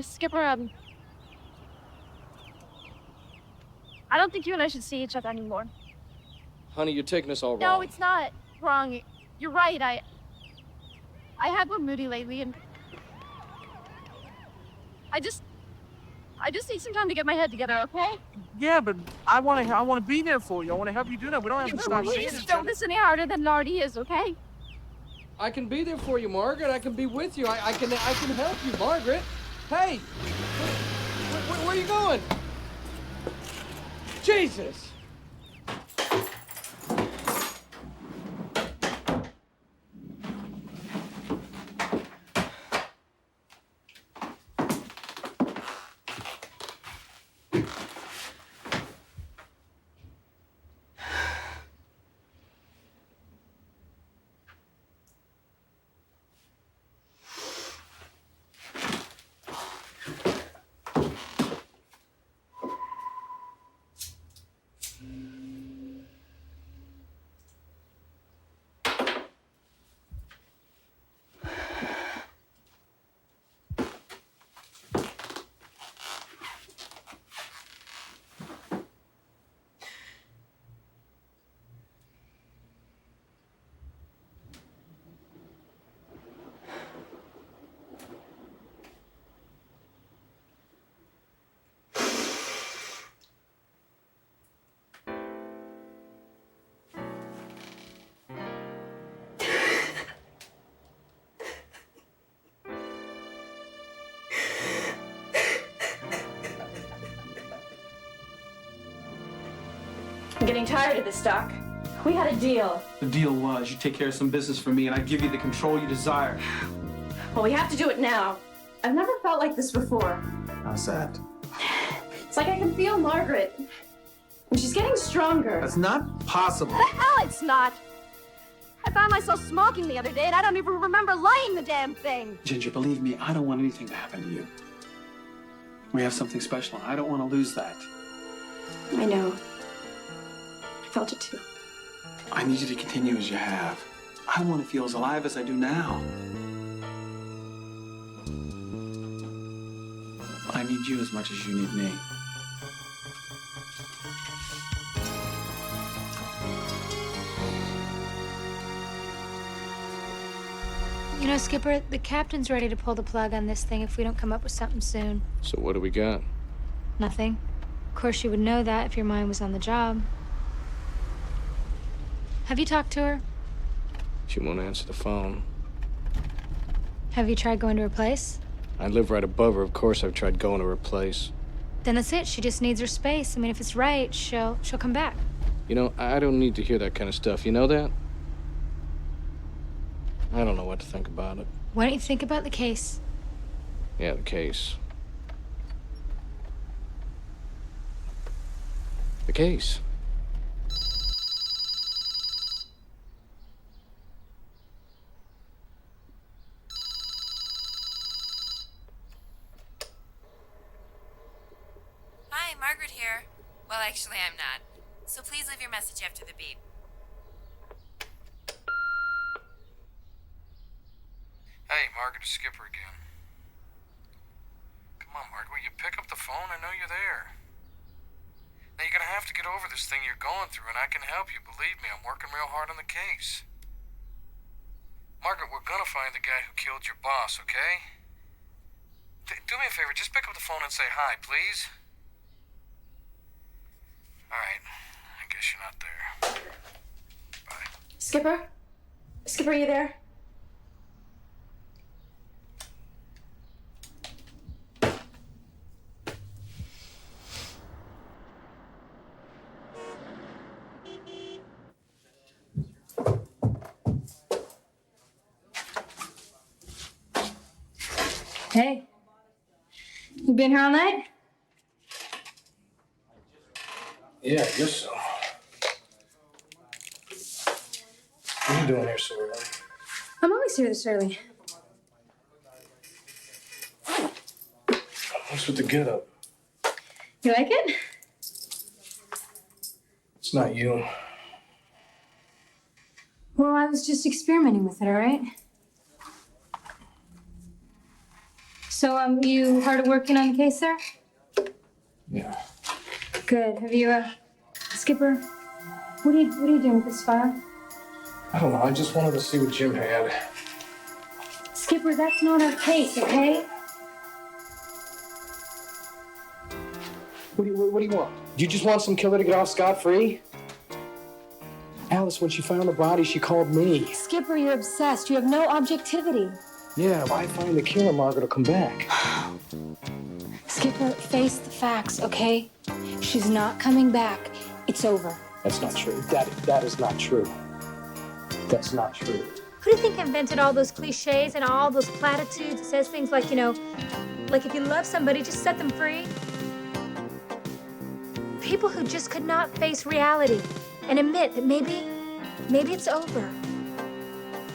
Skipper, I don't think you and I should see each other anymore. Honey, you're taking this all wrong. No, it's not wrong. You're right. I have been moody lately, and I just need some time to get my head together, okay? Yeah, but I want to be there for you. I want to help you do that. We don't have to start seeing Please each don't other. listen any harder than it already is, okay? I can be there for you, Margaret. I can be with you. I can help you, Margaret. Hey, where are you going? Jesus! I'm getting tired of this, Doc. We had a deal. The deal was you take care of some business for me and I give you the control you desire. Well, we have to do it now. I've never felt like this before. How's that? It's like I can feel Margaret. And she's getting stronger. That's not possible. The hell it's not! I found myself smoking the other day and I don't even remember lighting the damn thing. Ginger, believe me, I don't want anything to happen to you. We have something special, and I don't want to lose that. I know. I felt it too. I need you to continue as you have. I want to feel as alive as I do now. I need you as much as you need me. You know, Skipper, the captain's ready to pull the plug on this thing if we don't come up with something soon. So what do we got? Nothing. Of course, you would know that if your mind was on the job. Have you talked to her? She won't answer the phone. Have you tried going to her place? I live right above her. Of course I've tried going to her place. Then that's it. She just needs her space. I mean, if it's right, she'll come back. You know, I don't need to hear that kind of stuff. You know that? I don't know what to think about it. Why don't you think about the case? Yeah, the case. The case. Hi, Margaret here. Well, actually, I'm not. So please leave your message after the beep. Hey, Margaret, it's Skipper again. Come on, Margaret, will you pick up the phone? I know you're there. Now, you're gonna have to get over this thing you're going through, and I can help you. Believe me, I'm working real hard on the case. Margaret, we're gonna find the guy who killed your boss, okay? Do me a favor, just pick up the phone and say hi, please. All right, I guess you're not there. Bye. Skipper? Skipper, are you there? Hey. You been here all night? Yeah, I guess so. What are you doing here so early? I'm always here this early. What's with the getup? You like it? It's not you. Well, I was just experimenting with it, all right? So, you hard at working on the case there? Yeah. Good. Have you, Skipper, what are you doing with this file? I don't know. I just wanted to see what Jim had. Skipper, that's not our case, okay? What do you want? Do you just want some killer to get off scot-free? Alice, when she found the body, she called me. Skipper, you're obsessed. You have no objectivity. Yeah, if I find the killer, Margaret will come back. Skipper, face the facts, okay? She's not coming back. It's over. That's not true. That is not true. That's not true. Who do you think invented all those cliches and all those platitudes? It says things like, you know, like if you love somebody, just set them free. People who just could not face reality and admit that maybe it's over.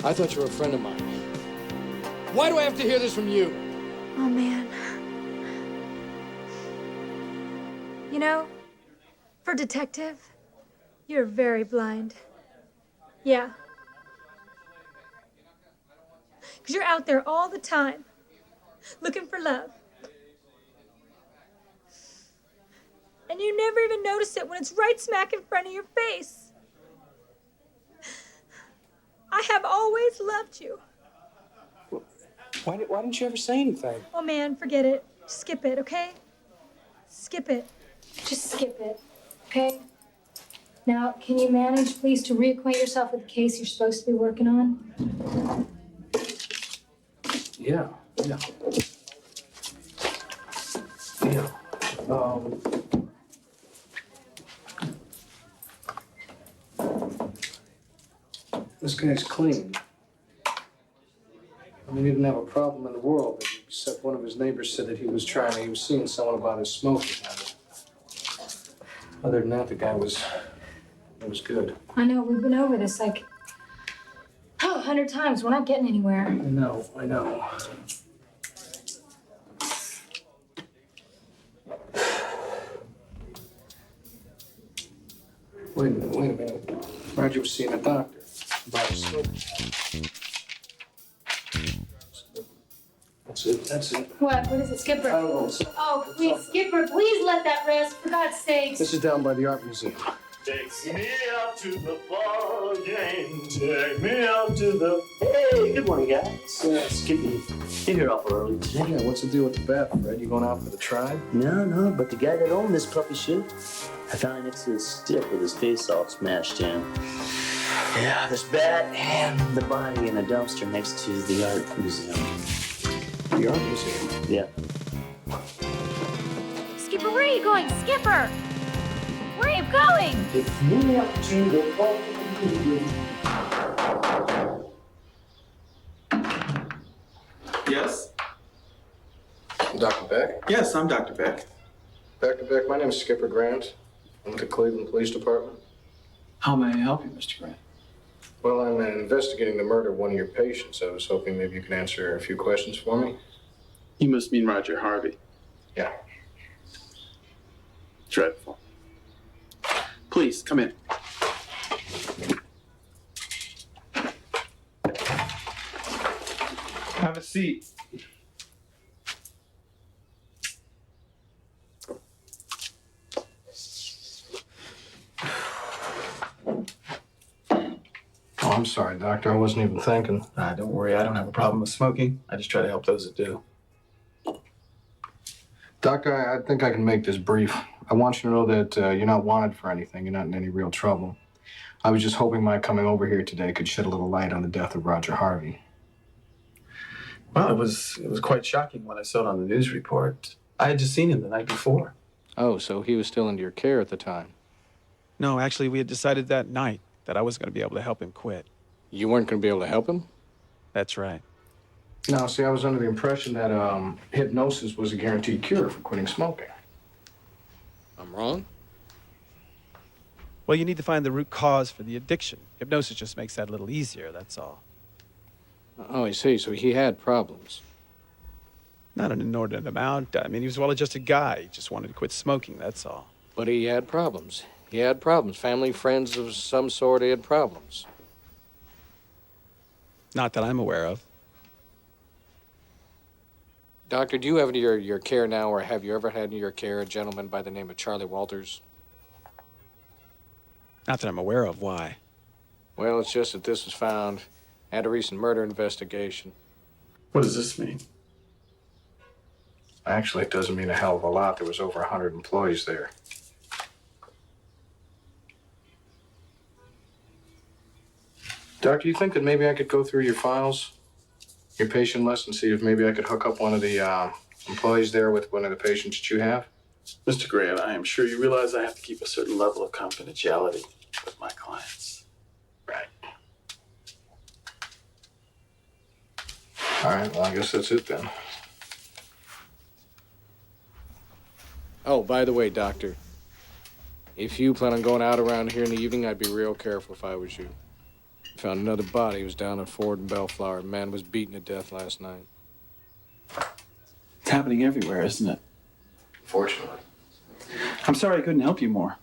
I thought you were a friend of mine. Why do I have to hear this from you? Oh, man. You know, for detective, you're very blind. Yeah. Because you're out there all the time, looking for love. And you never even notice it when it's right smack in front of your face. I have always loved you. Why didn't you ever say anything? Oh, man, forget it. Skip it, okay? Skip it. Just skip it, okay? Now, can you manage, please, to reacquaint yourself with the case you're supposed to be working on? Yeah. This guy's clean. I mean, he didn't have a problem in the world, except one of his neighbors said that he was seeing someone about his smoking habit. Other than that, the guy was good. I know, we've been over this like 100 times. We're not getting anywhere. I know. Wait a minute. Roger was seeing a doctor about his smoking. That's it. What is it, Skipper? Oh, please, Skipper, please let that rest, for God's sakes. This is down by the art museum. Takes me out to the ball game. Take me out to the. Hey, good morning, guys. Skippy, you're here awful early today. Yeah, what's the deal with the bat, Fred? You going out for the tribe? No, but the guy that owned this puppy should. I found it next to the stick with his face all smashed in. Yeah, this bat and the body in a dumpster next to the art museum. The art museum? Yeah. Skipper, where are you going? Skipper! Where are you going? Take me up to the ball game. Yes? Dr. Beck? Yes, I'm Dr. Beck. Dr. Beck, my name is Skipper Grant. I'm with the Cleveland Police Department. How may I help you, Mr. Grant? Well, I'm investigating the murder of one of your patients. I was hoping maybe you could answer a few questions for me. You must mean Roger Harvey. Yeah. Dreadful. Please, come in. Have a seat. Oh, I'm sorry, Doctor. I wasn't even thinking. Don't worry, I don't have a problem with smoking. I just try to help those that do. Doctor, I think I can make this brief. I want you to know that you're not wanted for anything. You're not in any real trouble. I was just hoping my coming over here today could shed a little light on the death of Roger Harvey. Well, it was quite shocking when I saw it on the news report. I had just seen him the night before. Oh, so he was still under your care at the time? No, actually, we had decided that night that I wasn't going to be able to help him quit. You weren't going to be able to help him? That's right. No, see, I was under the impression that hypnosis was a guaranteed cure for quitting smoking. I'm wrong? Well, you need to find the root cause for the addiction. Hypnosis just makes that a little easier, that's all. Oh, I see. So he had problems. Not an inordinate amount. I mean, he was a well-adjusted guy. He just wanted to quit smoking, that's all. But he had problems. He had problems. Family, friends of some sort, he had problems. Not that I'm aware of. Doctor, do you have under your care now, or have you ever had under your care a gentleman by the name of Charlie Walters? Not that I'm aware of. Why? Well, it's just that this was found at a recent murder investigation. What does this mean? Actually, it doesn't mean a hell of a lot. There was over 100 employees there. Doctor, you think that maybe I could go through your files, your patient list, and see if maybe I could hook up one of the employees there with one of the patients that you have? Mr. Grant, I am sure you realize I have to keep a certain level of confidentiality with my clients. Right. All right, well, I guess that's it then. Oh, by the way, Doctor, if you plan on going out around here in the evening, I'd be real careful if I was you. Found another body. It was down at Ford and Bellflower. A man was beaten to death last night. It's happening everywhere, isn't it? Fortunately. I'm sorry I couldn't help you more.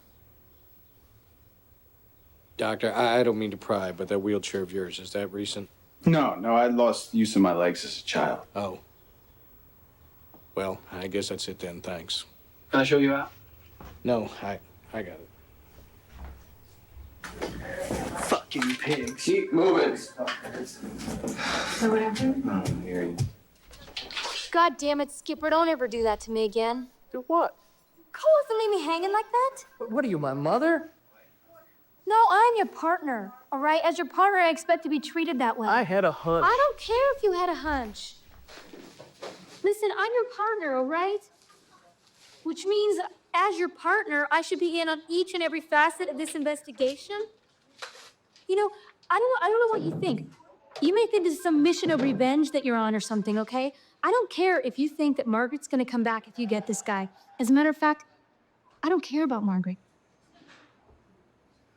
Doctor, I don't mean to pry, but that wheelchair of yours, is that recent? No, I lost use of my legs as a child. Oh. Well, I guess that's it then. Thanks. Can I show you out? No, I got it. Fucking pigs. Keep moving. So what happened? Oh, I hear you. God damn it, Skipper, don't ever do that to me again. Do what? Cole doesn't leave me hanging like that. What are you, my mother? No, I'm your partner, all right? As your partner, I expect to be treated that way. I had a hunch. I don't care if you had a hunch. Listen, I'm your partner, all right? Which means, as your partner, I should be in on each and every facet of this investigation. You know, I don't know what you think. You may think this is some mission of revenge that you're on or something, okay? I don't care if you think that Margaret's gonna come back if you get this guy. As a matter of fact, I don't care about Margaret.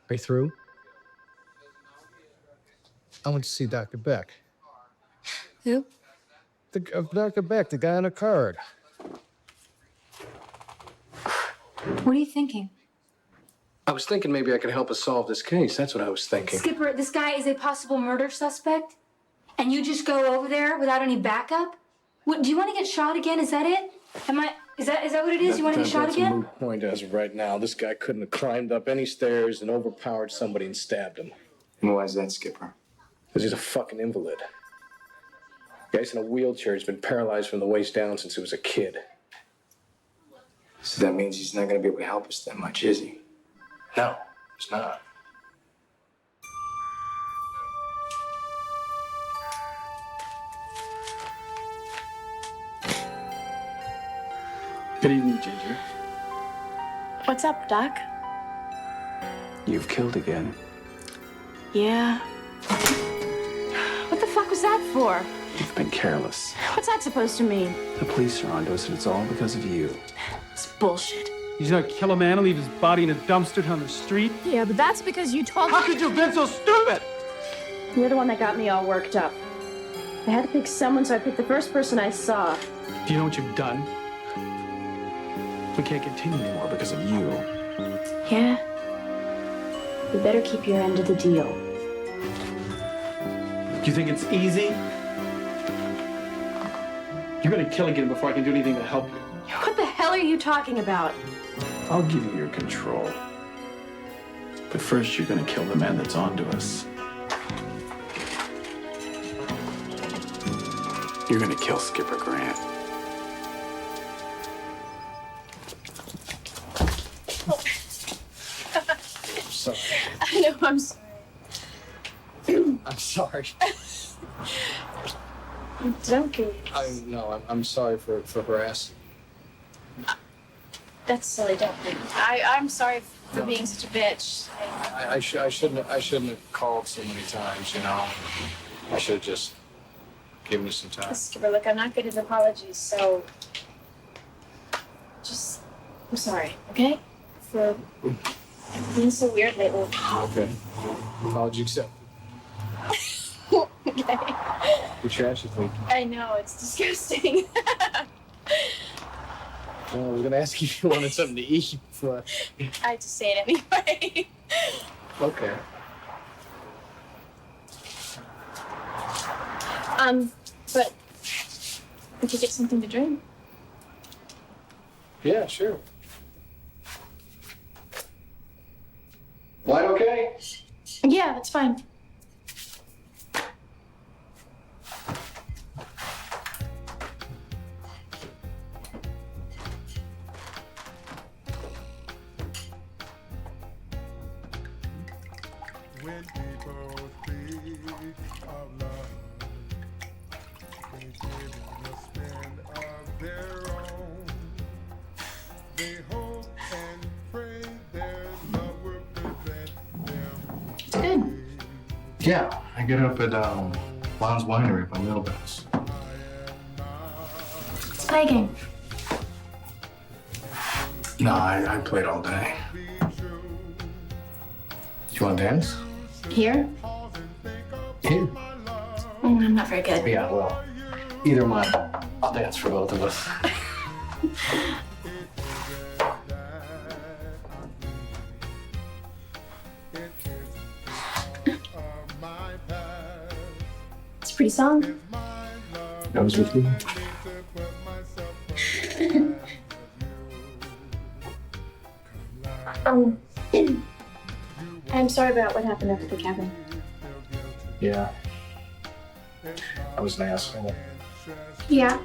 Are you through? I went to see Dr. Beck. Who? Dr. Beck, the guy on the card. What are you thinking? I was thinking maybe I could help us solve this case. That's what I was thinking. Skipper, this guy is a possible murder suspect? And you just go over there without any backup? What, do you want to get shot again? Is that it? Is that what it is? You want to get shot That's again? a moot point as of right now. This guy couldn't have climbed up any stairs and overpowered somebody and stabbed him. And why is that, Skipper? Because he's a fucking invalid. The guy's in a wheelchair. He's been paralyzed from the waist down since he was a kid. So that means he's not going to be able to help us that much, is he? No, he's not. Good evening, Ginger. What's up, Doc? You've killed again. Yeah. What the fuck was that for? You've been careless. What's that supposed to mean? The police are onto us, and it's all because of you. It's bullshit. He's gonna kill a man and leave his body in a dumpster down the street? Yeah, but that's because you told me. How could you have been so stupid? You're the one that got me all worked up. I had to pick someone, so I picked the first person I saw. Do you know what you've done? We can't continue anymore because of you. Yeah? You better keep your end of the deal. Do you think it's easy? You're gonna kill again before I can do anything to help you. What the hell are you talking about? I'll give you your control. But first, you're gonna kill the man that's onto us. You're gonna kill Skipper Grant. Sorry. I know, I'm sorry. Don't be. I'm sorry for harassing. That's silly, don't be. I'm sorry for being such a bitch. I shouldn't have called so many times, you know. I should have just given you some time. Skipper, look, I'm not good at apologies, so I'm sorry, okay? For being so weird lately. Okay. Apology accepted. Okay. You're trashy, please. I know, it's disgusting. Well, I was gonna ask you if you wanted something to eat before. I just say it anyway. Okay. But we could get something to drink. Yeah, sure. Wine okay? Yeah, that's fine. When people speak of love, they give it a spin of their own. They hope and pray their love will prevent them. It's good. Yeah, I get up at Lon's Winery by Middlebass. Let's play a game. No, I played all day. You want to dance? Here? Here. I'm not very good. Yeah, well, either one. I'll dance for both of us. It's a pretty song. I was with you. I'm sorry about what happened over at the cabin. Yeah. I was an asshole. Yeah.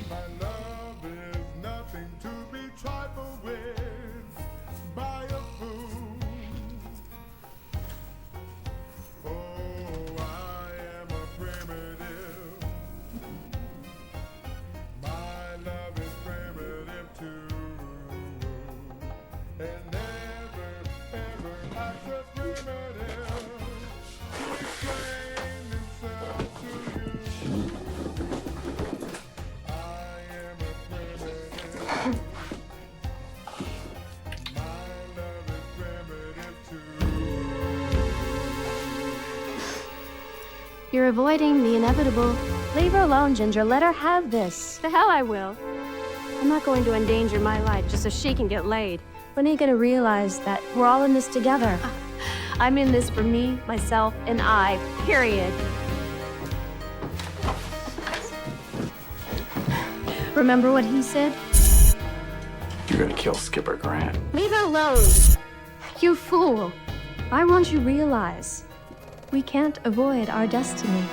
My love is nothing to be trifled with. You're avoiding the inevitable. Leave her alone, Ginger. Let her have this. The hell I will. I'm not going to endanger my life just so she can get laid. When are you gonna realize that we're all in this together? I'm in this for me, myself, and I, period. Remember what he said? You're gonna kill Skipper Grant. Leave her alone. You fool. Why won't you realize we can't avoid our destiny?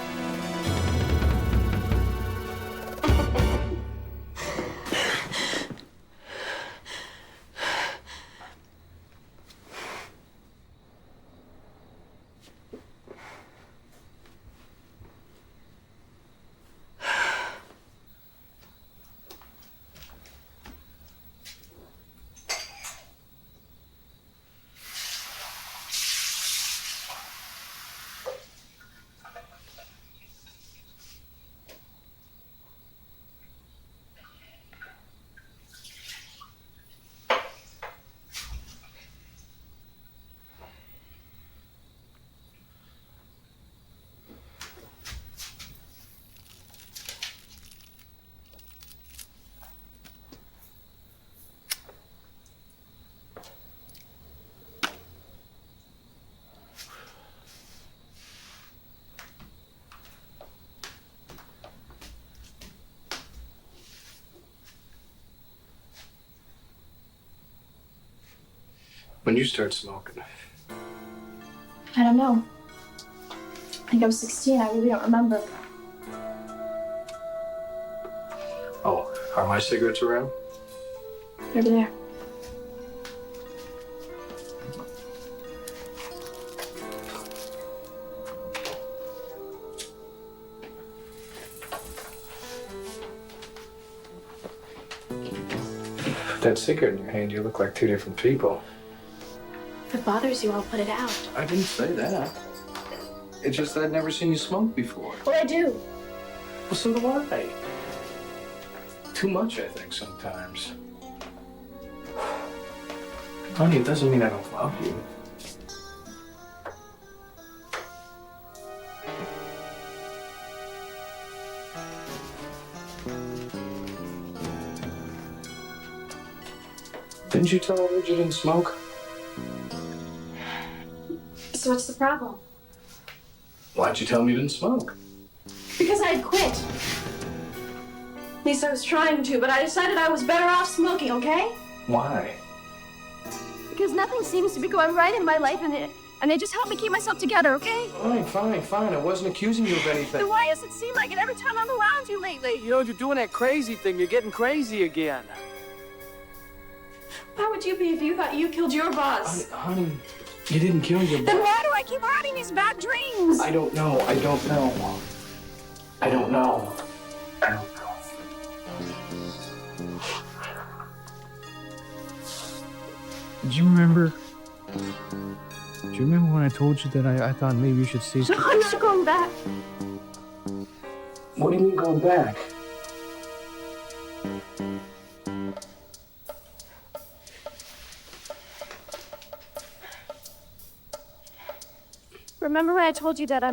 When you start smoking? I don't know. I think I was 16. I really don't remember. Oh, are my cigarettes around? Over there. With that cigarette in your hand, you look like two different people. If it bothers you, I'll put it out. I didn't say that. It's just I'd never seen you smoke before. Well, I do. Well, so do I. Too much, I think, sometimes. Honey, it doesn't mean I don't love you. Didn't you tell her you didn't smoke? So what's the problem? Why'd you tell me you didn't smoke? Because I had quit. At least I was trying to, but I decided I was better off smoking, okay? Why? Because nothing seems to be going right in my life, and they just help me keep myself together, okay? Fine. I wasn't accusing you of anything. Then why does it seem like it every time I'm around you lately? You know, you're doing that crazy thing. You're getting crazy again. How would you be if you thought you killed your boss? Honey, you didn't kill your boss. Then why do I keep having these bad dreams? I don't know. Do you remember when I told you that I thought maybe you should see? No, I'm not going back. What do you mean going back? Remember when I told you that I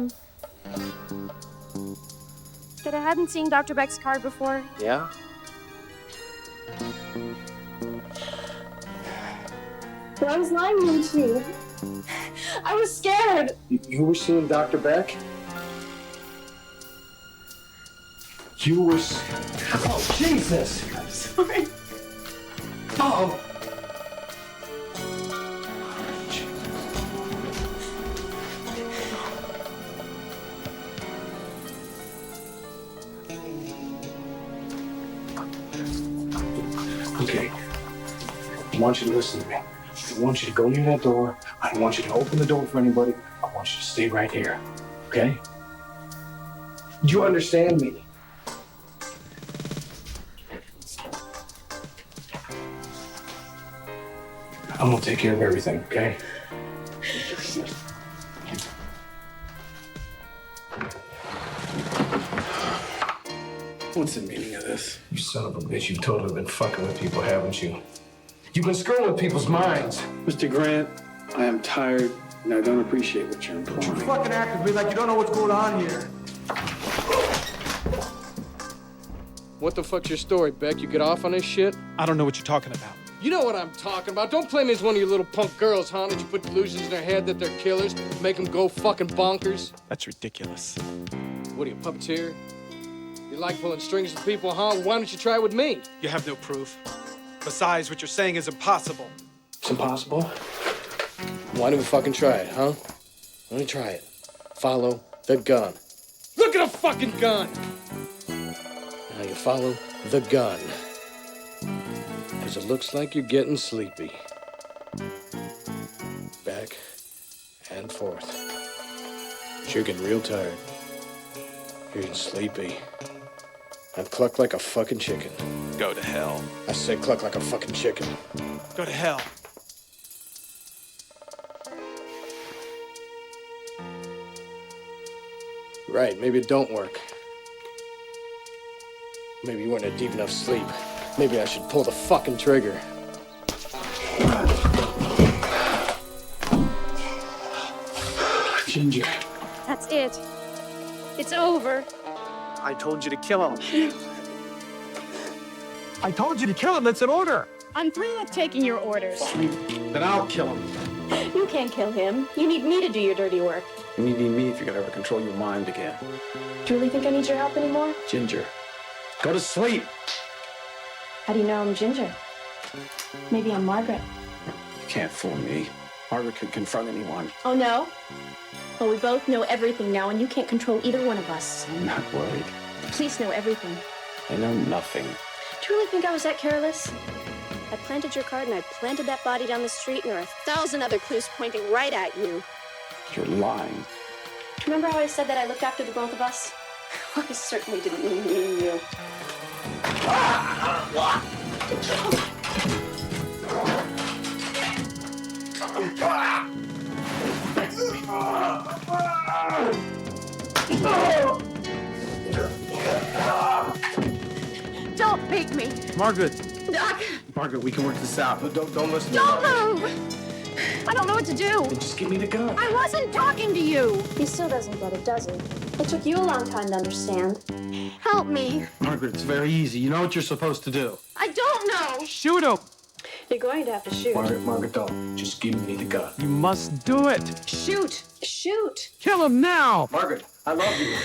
hadn't seen Dr. Beck's card before? Yeah? But I was lying to you. I was scared. You were seeing Dr. Beck? You were... Oh, Jesus! I'm sorry. Oh! Okay. I want you to listen to me. I want you to go near that door. I don't want you to open the door for anybody. I want you to stay right here. Okay? Do you understand me? I'm gonna take care of everything, okay? What's the meaning of this? You son of a bitch, you've totally been fucking with people, haven't you? You've been screwing with people's minds. Mr. Grant, I am tired and I don't appreciate what you're implying. You fucking act with me like you don't know what's going on here. What the fuck's your story, Beck? You get off on this shit? I don't know what you're talking about. You know what I'm talking about. Don't play me as one of your little punk girls, huh? That you put delusions in their head that they're killers, make them go fucking bonkers. That's ridiculous. What are you, a puppeteer? You like pulling strings with people, huh? Why don't you try it with me? You have no proof. Besides, what you're saying is impossible. It's impossible? Why don't we fucking try it, huh? Let me try it. Follow the gun. Look at a fucking gun! Now you follow the gun. Because it looks like you're getting sleepy. Back and forth. But you're getting real tired. You're getting sleepy. Now cluck like a fucking chicken. Go to hell. I say cluck like a fucking chicken. Go to hell. Right, maybe it don't work. Maybe you weren't in a deep enough sleep. Maybe I should pull the fucking trigger. Ginger. That's it. It's over. I told you to kill him. I told you to kill him. That's an order. I'm through with taking your orders. Then I'll kill him. You can't kill him. You need me to do your dirty work. You need me if you're gonna ever control your mind again. Do you really think I need your help anymore? Ginger, go to sleep. How do you know I'm Ginger? Maybe I'm Margaret. You can't fool me. Margaret could confront anyone. Oh, no? Well, we both know everything now, and you can't control either one of us. I'm not worried. Police know everything. I know nothing. Do you really think I was that careless? I planted your card, and I planted that body down the street, and there are 1,000 other clues pointing right at you. You're lying. Do you remember how I said that I looked after the both of us? Well, I certainly didn't mean me and you. Don't beat me. Margaret. Doc, Margaret, we can work this out. Don't listen to don't move. I don't know what to do. Just give me the gun. I wasn't talking to you. He still doesn't get it, does he? It took you a long time to understand. Help me. Margaret, it's very easy. You know what you're supposed to do. I don't know. Shoot him. You're going to have to shoot. Margaret, don't. Just give me the gun. You must do it. Shoot! Shoot! Kill him now. Margaret, I love you.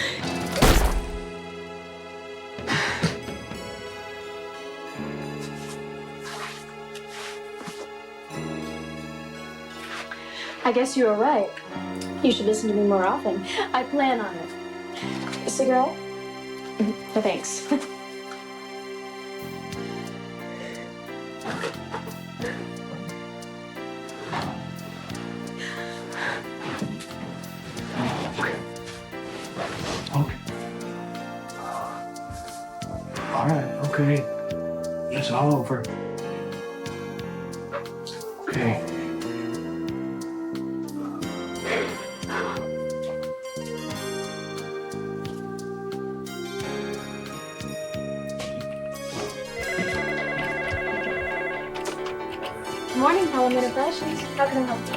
I guess you were right. You should listen to me more often. I plan on it. A cigarette? No, thanks. All right, okay. It's all over. Okay. Good morning, Element of Fashions. How can I help you?